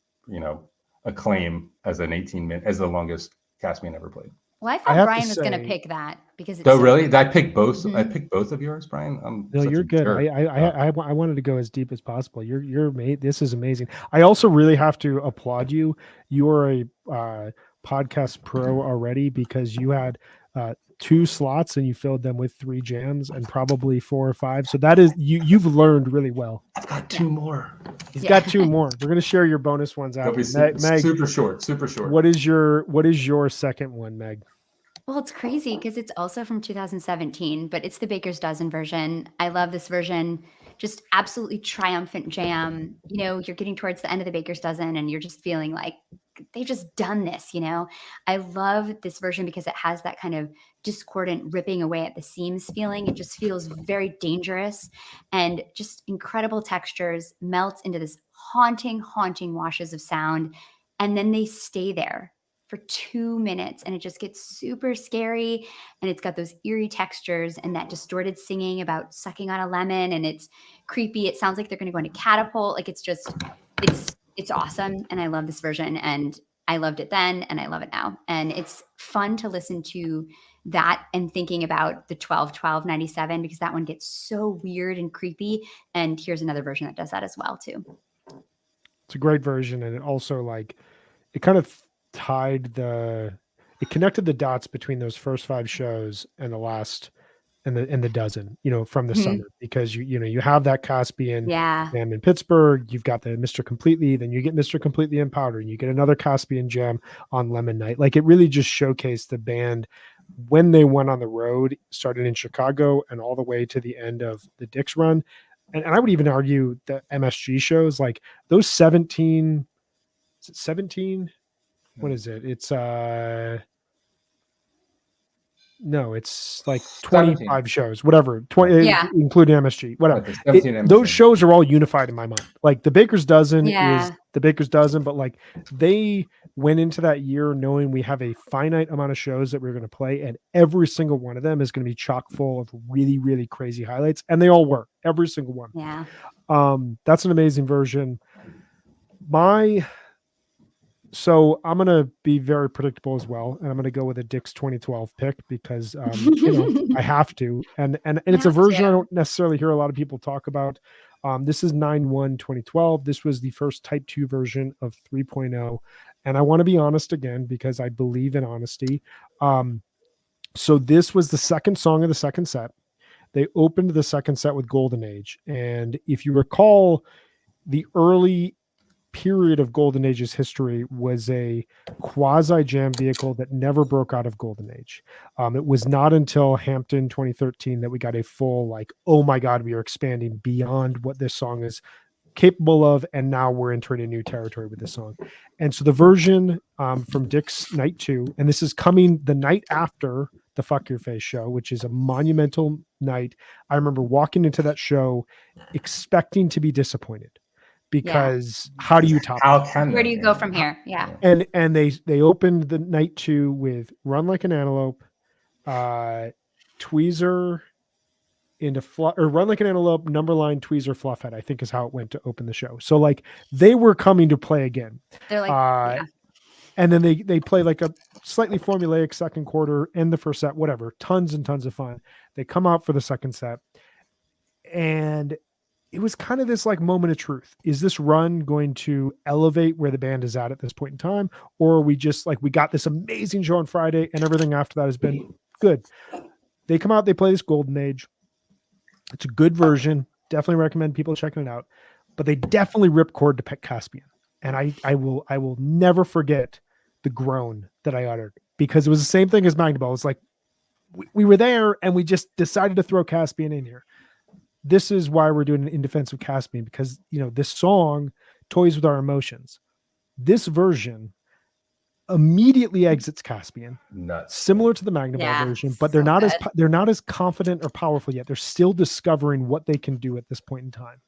acclaim as an 18-minute, as the longest Caspian ever played. Well, I thought Brian was going to pick that because it's really? Did I pick both? I picked both of yours, Brian. No, you're good. I wanted to go as deep as possible. You're made. This is amazing. I also really have to applaud you. You are a podcast pro already, because you had 2 slots and you filled them with 3 jams and probably 4 or 5. So that is you've learned really well. I've got 2 more. He's got 2 more. We're going to share your bonus ones out. Meg, super short. What is your second one, Meg? Well, it's crazy because it's also from 2017, but it's the Baker's Dozen version. I love this version. Just absolutely triumphant jam. You're getting towards the end of the Baker's Dozen and you're just feeling like they've just done this. I love this version because it has that kind of discordant ripping away at the seams feeling. It just feels very dangerous, and just incredible textures, melts into this haunting washes of sound. And then they stay there for 2 minutes, and it just gets super scary. And it's got those eerie textures and that distorted singing about sucking on a lemon, and it's creepy. It sounds like they're going to go into catapult. Like, it's awesome. And I love this version, and I loved it then, and I love it now. And it's fun to listen to that and thinking about the 12-12-97, because that one gets so weird and creepy. And here's another version that does that as well too. It's a great version. And it also, like, it kind of it connected the dots between those first 5 shows and the last and the dozen, from the summer, because you have that Caspian jam in Pittsburgh, you've got the Mr. Completely, then you get Mr. Completely in Powder, and you get another Caspian jam on Lemon Night. Like, it really just showcased the band when they went on the road, started in Chicago and all the way to the end of the Dick's run. And I would even argue the MSG shows, like those 17, is it 17? What is it? It's no, it's like 25 17. Shows, whatever, 20, including MSG, whatever. Those shows are all unified in my mind. Like, the Baker's Dozen is the Baker's Dozen, but like, they went into that year knowing we have a finite amount of shows that we're going to play, and every single one of them is going to be chock full of really, really crazy highlights, and they all were, every single one. Yeah. That's an amazing version. My So I'm gonna be very predictable as well, and I'm gonna go with a Dick's 2012 pick because I have to, and it's a have version I to. don't necessarily hear a lot of people talk about. This is 9/1/2012. This was the first Type 2 version of 3.0, and I want to be honest again because I believe in honesty. So this was the second song of the second set. They opened the second set with Golden Age, and if you recall, the early period of Golden Age's history was a quasi jam vehicle that never broke out of Golden Age. It was not until Hampton 2013 that we got a full, like, oh my God, we are expanding beyond what this song is capable of. And now we're entering a new territory with this song. And so the version from Dick's Night 2, and this is coming the night after the Fuck Your Face show, which is a monumental night. I remember walking into that show expecting to be disappointed. Because how do you top How that? can Where they? do you go from here? Yeah. And they opened the night 2 with Run Like an Antelope, Tweezer into or Run Like an Antelope, Numberline, Tweezer, Fluffhead, I think is how it went to open the show. So like they were coming to play again. They're like, And then they play like a slightly formulaic second quarter, end the first set, whatever. Tons and tons of fun. They come out for the second set, and it was kind of this like moment of truth. Is this run going to elevate where the band is at this point in time? Or are we just like, we got this amazing show on Friday and everything after that has been good? They come out, they play this Golden Age. It's a good version. Definitely recommend people checking it out, but they definitely rip chord to Prince Caspian. And I will never forget the groan that I uttered, because it was the same thing as Magnaball. It's like, we were there and we just decided to throw Caspian in here. This is why we're doing an In Defense of Caspian, because this song toys with our emotions. This version immediately exits Caspian, Nuts. similar to the Magnaball version, but they're not as confident or powerful yet. They're still discovering what they can do at this point in time.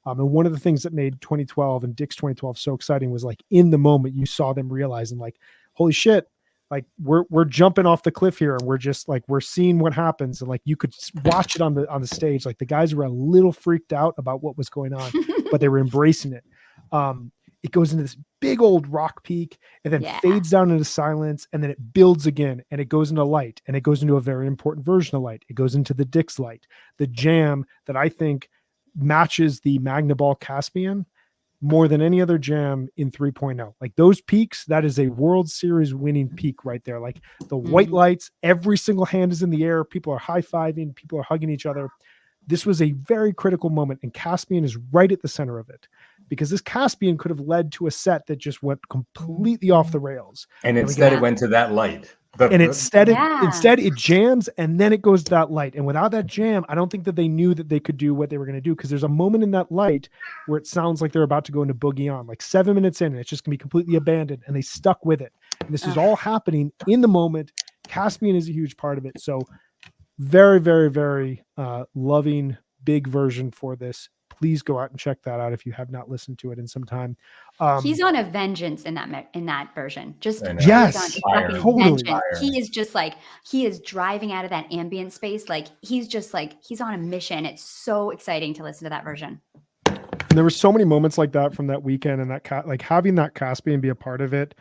And one of the things that made 2012 and Dick's 2012 so exciting was like in the moment you saw them realizing like, holy shit, like we're jumping off the cliff here, and we're just like, we're seeing what happens. And like, you could watch it on the stage. Like the guys were a little freaked out about what was going on, but they were embracing it. It goes into this big old rock peak and then fades down into silence. And then it builds again, and it goes into light, and it goes into a very important version of light. It goes into the Dick's light, the jam that I think matches the Magnaball Caspian more than any other jam in 3.0. Like those peaks, that is a World Series winning peak right there. Like the white lights, every single hand is in the air. People are high-fiving, people are hugging each other. This was a very critical moment, and Caspian is right at the center of it, because this Caspian could have led to a set that just went completely off the rails. And instead it went to that light. Instead it jams, and then it goes to that light. And without that jam, I don't think that they knew that they could do what they were going to do, because there's a moment in that light where it sounds like they're about to go into Boogie On, like 7 minutes in, and it's just going to be completely abandoned, and they stuck with it. And this is all happening in the moment. Caspian is a huge part of it. So very, very, very loving big version for this. Please go out and check that out if you have not listened to it in some time. He's on a vengeance in that version. Just yes, totally. He is just like, he is driving out of that ambient space. Like he's just like, he's on a mission. It's so exciting to listen to that version. And there were so many moments like that from that weekend, and that like having that Caspian be a part of it.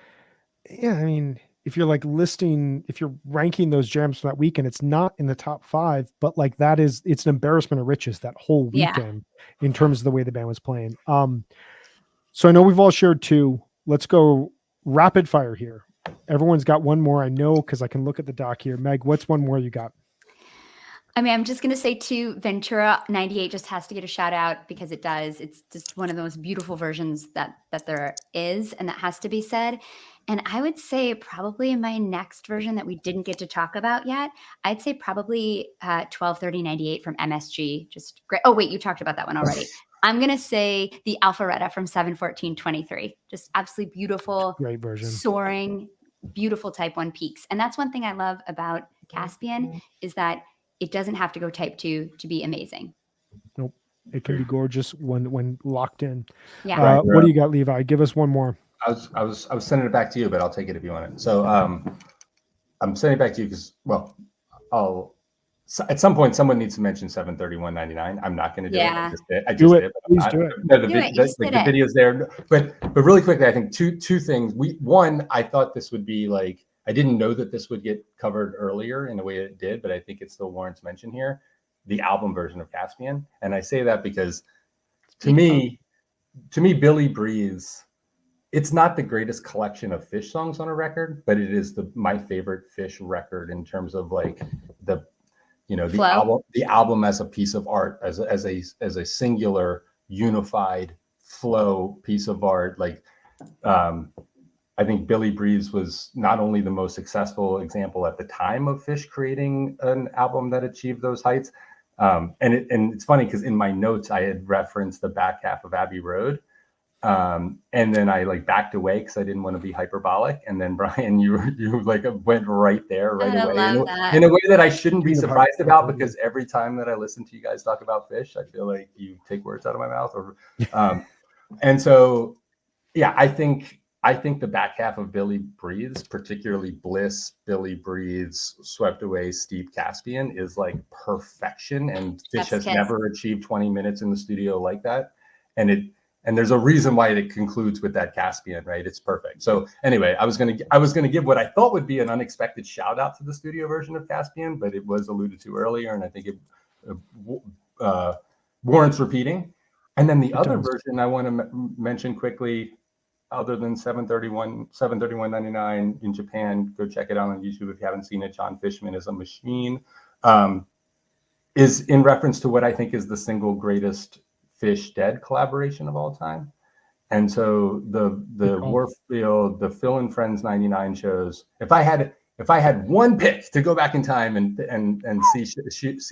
Yeah, I mean, if you're like if you're ranking those jams from that weekend, it's not in the top 5, but like it's an embarrassment of riches that whole weekend in terms of the way the band was playing. So I know we've all shared 2. Let's go rapid fire here. Everyone's got one more, I know, because I can look at the doc here. Meg, what's one more you got? I mean, I'm just going to say 2, Ventura 98 just has to get a shout out, because it does. It's just one of the most beautiful versions that there is, and that has to be said. And I would say probably my next version that we didn't get to talk about yet, I'd say probably 123098 from MSG. Just great. Oh, wait, you talked about that one already. I'm going to say the Alpharetta from 71423. Just absolutely beautiful. Great version. Soaring, beautiful Type 1 peaks. And that's one thing I love about Caspian, is that it doesn't have to go Type 2 to be amazing. Nope. It can be gorgeous when locked in. Yeah. What do you got, Levi? Give us one more. I was sending it back to you, but I'll take it if you want it. So I'm sending it back to you because, well, So at some point, someone needs to mention 731.99. I'm not going to do it. Yeah. I just Do did. it. But I'm Please not. do it. No, Do it. You just the did it. video's there. But really quickly, I think two things. One, I thought this would be like, I didn't know that this would get covered earlier in the way it did, but I think it still warrants mention here. The album version of Caspian, and I say that because to me, Billy Breeze, it's not the greatest collection of Fish songs on a record, but it is my favorite Fish record in terms of like the the album as a piece of art, as a singular unified flow piece of art. Like I think Billy Breeze was not only the most successful example at the time of Fish creating an album that achieved those heights. And it's funny because in my notes I had referenced the back half of Abbey Road. And then I like backed away because I didn't want to be hyperbolic. And then Brian, you like went right there right away in a way that I shouldn't be surprised about, because every time that I listen to you guys talk about Fish, I feel like you take words out of my mouth. And so, yeah, I think the back half of Billy Breeze, particularly Bliss, Billy Breeze, Swept Away, Steep Caspian, is like perfection. And Fish has never achieved 20 minutes in the studio like that. And there's a reason why it concludes with that Caspian, right? It's perfect. So anyway, I was gonna give what I thought would be an unexpected shout out to the studio version of Caspian, but it was alluded to earlier, and I think it warrants repeating. And then the other version I want to mention quickly, other than 731.99 in Japan, go check it out on YouTube if you haven't seen it. John Fishman is a machine. Is in reference to what I think is the single greatest Fish Dead collaboration of all time. And so the Warfield, the Phil and Friends 99 shows, if I had one pick to go back in time and see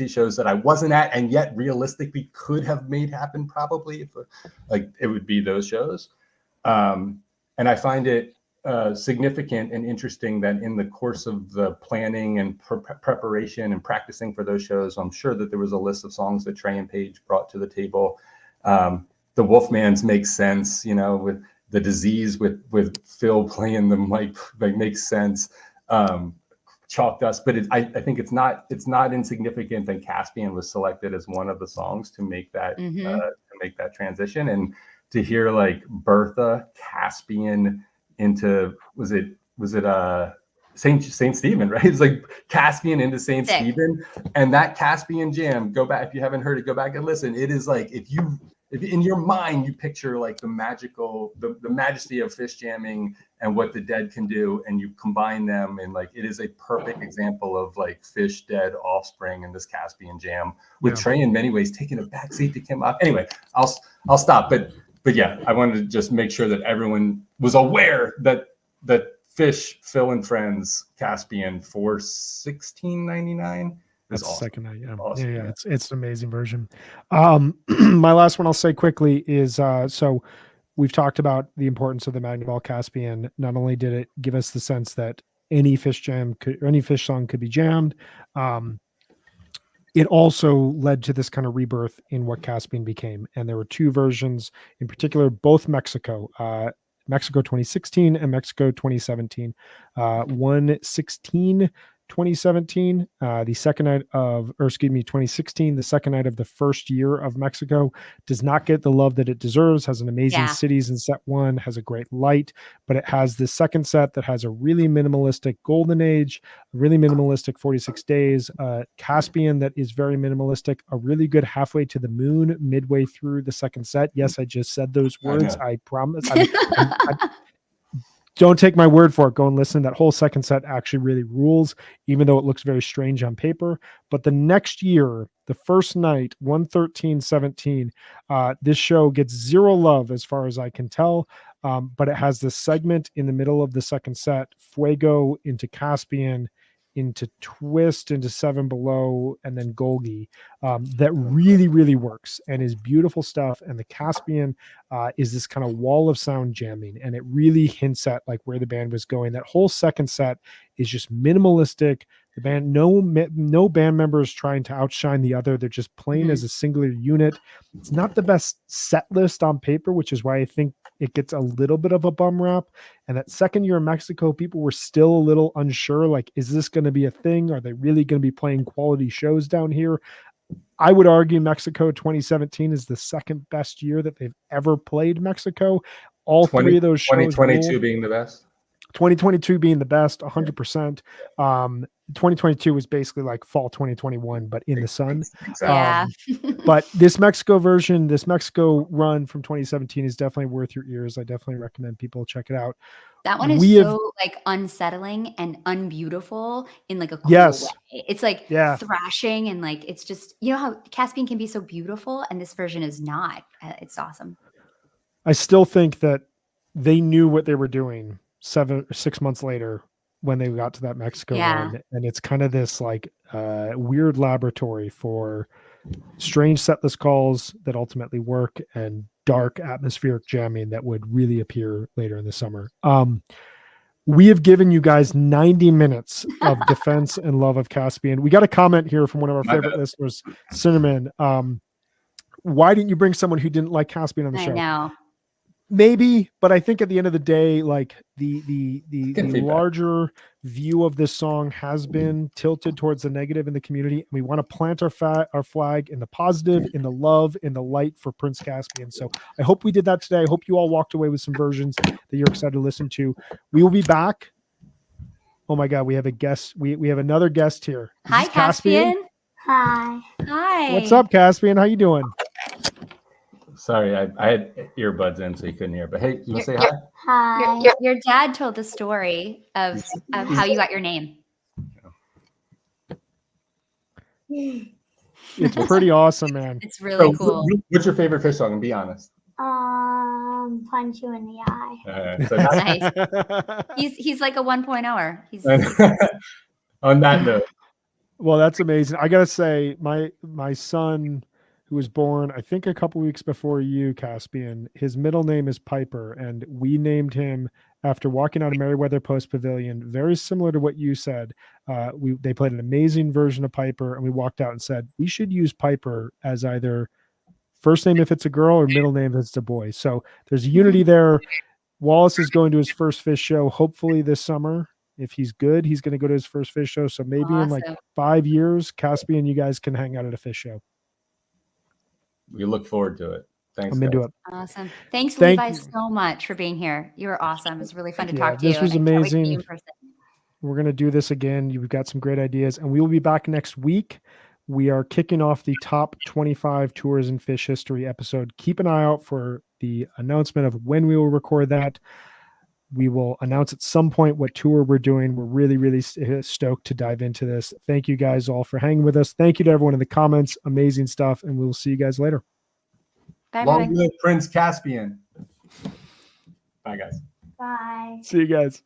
shows that I wasn't at and yet realistically could have made happen, probably it would be those shows. And I find it significant and interesting that in the course of the planning and preparation and practicing for those shows, I'm sure that there was a list of songs that Trey and Paige brought to the table. The Wolfman's makes sense, with the Disease with Phil playing the mic, like makes sense. Chalk Dust, but I think it's not insignificant that Caspian was selected as one of the songs to make that transition, and to hear like Bertha, Caspian into was it Saint Stephen, right? It's like Caspian into Saint Stephen, and that Caspian jam. Go back if you haven't heard it. Go back and listen. It is like if in your mind you picture like the majesty of Fish jamming and what the Dead can do, and you combine them, and like it is a perfect example of like Fish, Dead, Offspring, and this Caspian jam with Trey in many ways taking a backseat to Kim up. Anyway, I'll stop, but yeah, I wanted to just make sure that everyone was aware that Fish, Phil and Friends, Caspian for $16.99 is awesome. Second night, yeah. Awesome. Yeah, it's an amazing version. My last one I'll say quickly is so we've talked about the importance of the Magnaball Caspian. Not only did it give us the sense that any Fish song could be jammed, it also led to this kind of rebirth in what Caspian became. And there were two versions in particular, both Mexico 2016 and Mexico 2017. 2017, the second night of, 2016, the second night of the first year of Mexico, does not get the love that it deserves, has an amazing cities in set one, has a great light, but it has this second set that has a really minimalistic Golden Age, a really minimalistic 46 Days, Caspian that is very minimalistic, a really good Halfway to the Moon midway through the second set. Yes, I just said those words. I promise. Don't take my word for it. Go and listen. That whole second set actually really rules, even though it looks very strange on paper. But the next year, the first night, 113-17, this show gets zero love as far as I can tell. But it has this segment in the middle of the second set, Fuego into Caspian, into Twist, into Seven Below, and then Golgi, that really, really works and is beautiful stuff. And the Caspian is this kind of wall of sound jamming, and it really hints at like where the band was going. That whole second set is just minimalistic, The band, no band member is trying to outshine the other. They're just playing as a singular unit. It's not the best set list on paper, which is why I think it gets a little bit of a bum rap. And that second year in Mexico, people were still a little unsure. Like, is this going to be a thing? Are they really going to be playing quality shows down here? I would argue Mexico 2017 is the second best year that they've ever played Mexico. All three of those shows. 2022 being the best. 2022 being the best, 100%. 2022 was basically like fall 2021, but in the sun. Exactly. But this Mexico version, this Mexico run from 2017 is definitely worth your ears. I definitely recommend people check it out. That one is so like unsettling and unbeautiful in like a cool way. It's like thrashing and like, it's just, you know how Caspian can be so beautiful and this version is not. It's awesome. I still think that they knew what they were doing 6 months later when they got to that Mexico run. And it's kind of this like weird laboratory for strange setlist calls that ultimately work and dark atmospheric jamming that would really appear later in the summer. We have given you guys 90 minutes of defense and love of Caspian. We got a comment here from one of our favorite listeners, Cinnamon. Why didn't you bring someone who didn't like Caspian on the show? I know. Maybe, but I think at the end of the day, like the larger view of this song has been tilted towards the negative in the community. And we want to plant our flag in the positive, in the love, in the light for Prince Caspian. So I hope we did that today. I hope you all walked away with some versions that you're excited to listen to. We will be back. Oh my God, we have a guest. We have another guest here. Hi, Caspian. Hi. Hi. What's up, Caspian? How you doing? Sorry, I had earbuds in, so you couldn't hear. But hey, you want to say hi? Hi. Your dad told the story of how you got your name. It's pretty awesome, man. It's really cool. What's your favorite fish song? And be honest. Punch you in the eye. So Nice. He's like a 1.0er. He's on that note. Well, that's amazing. I gotta say, my son, who was born, I think, a couple weeks before you, Caspian, his middle name is Piper, and we named him after walking out of Merriweather Post Pavilion, very similar to what you said. They played an amazing version of Piper, and we walked out and said, we should use Piper as either first name if it's a girl or middle name if it's a boy. So there's a unity there. Wallace is going to his first fish show, hopefully this summer. If he's good, he's going to go to his first fish show. So maybe in like 5 years, Caspian, you guys can hang out at a fish show. We look forward to it. Thanks. I'm into it. Awesome. Thanks, Levi, so much for being here. You were awesome. It was really fun to talk to you. This was amazing. We're going to do this again. You've got some great ideas, and we will be back next week. We are kicking off the top 25 tours in fish history episode. Keep an eye out for the announcement of when we will record that. We will announce at some point what tour we're doing. We're really, really stoked to dive into this. Thank you guys all for hanging with us. Thank you to everyone in the comments. Amazing stuff. And we'll see you guys later. Bye, Long live Prince Caspian. Bye, guys. Bye. See you guys.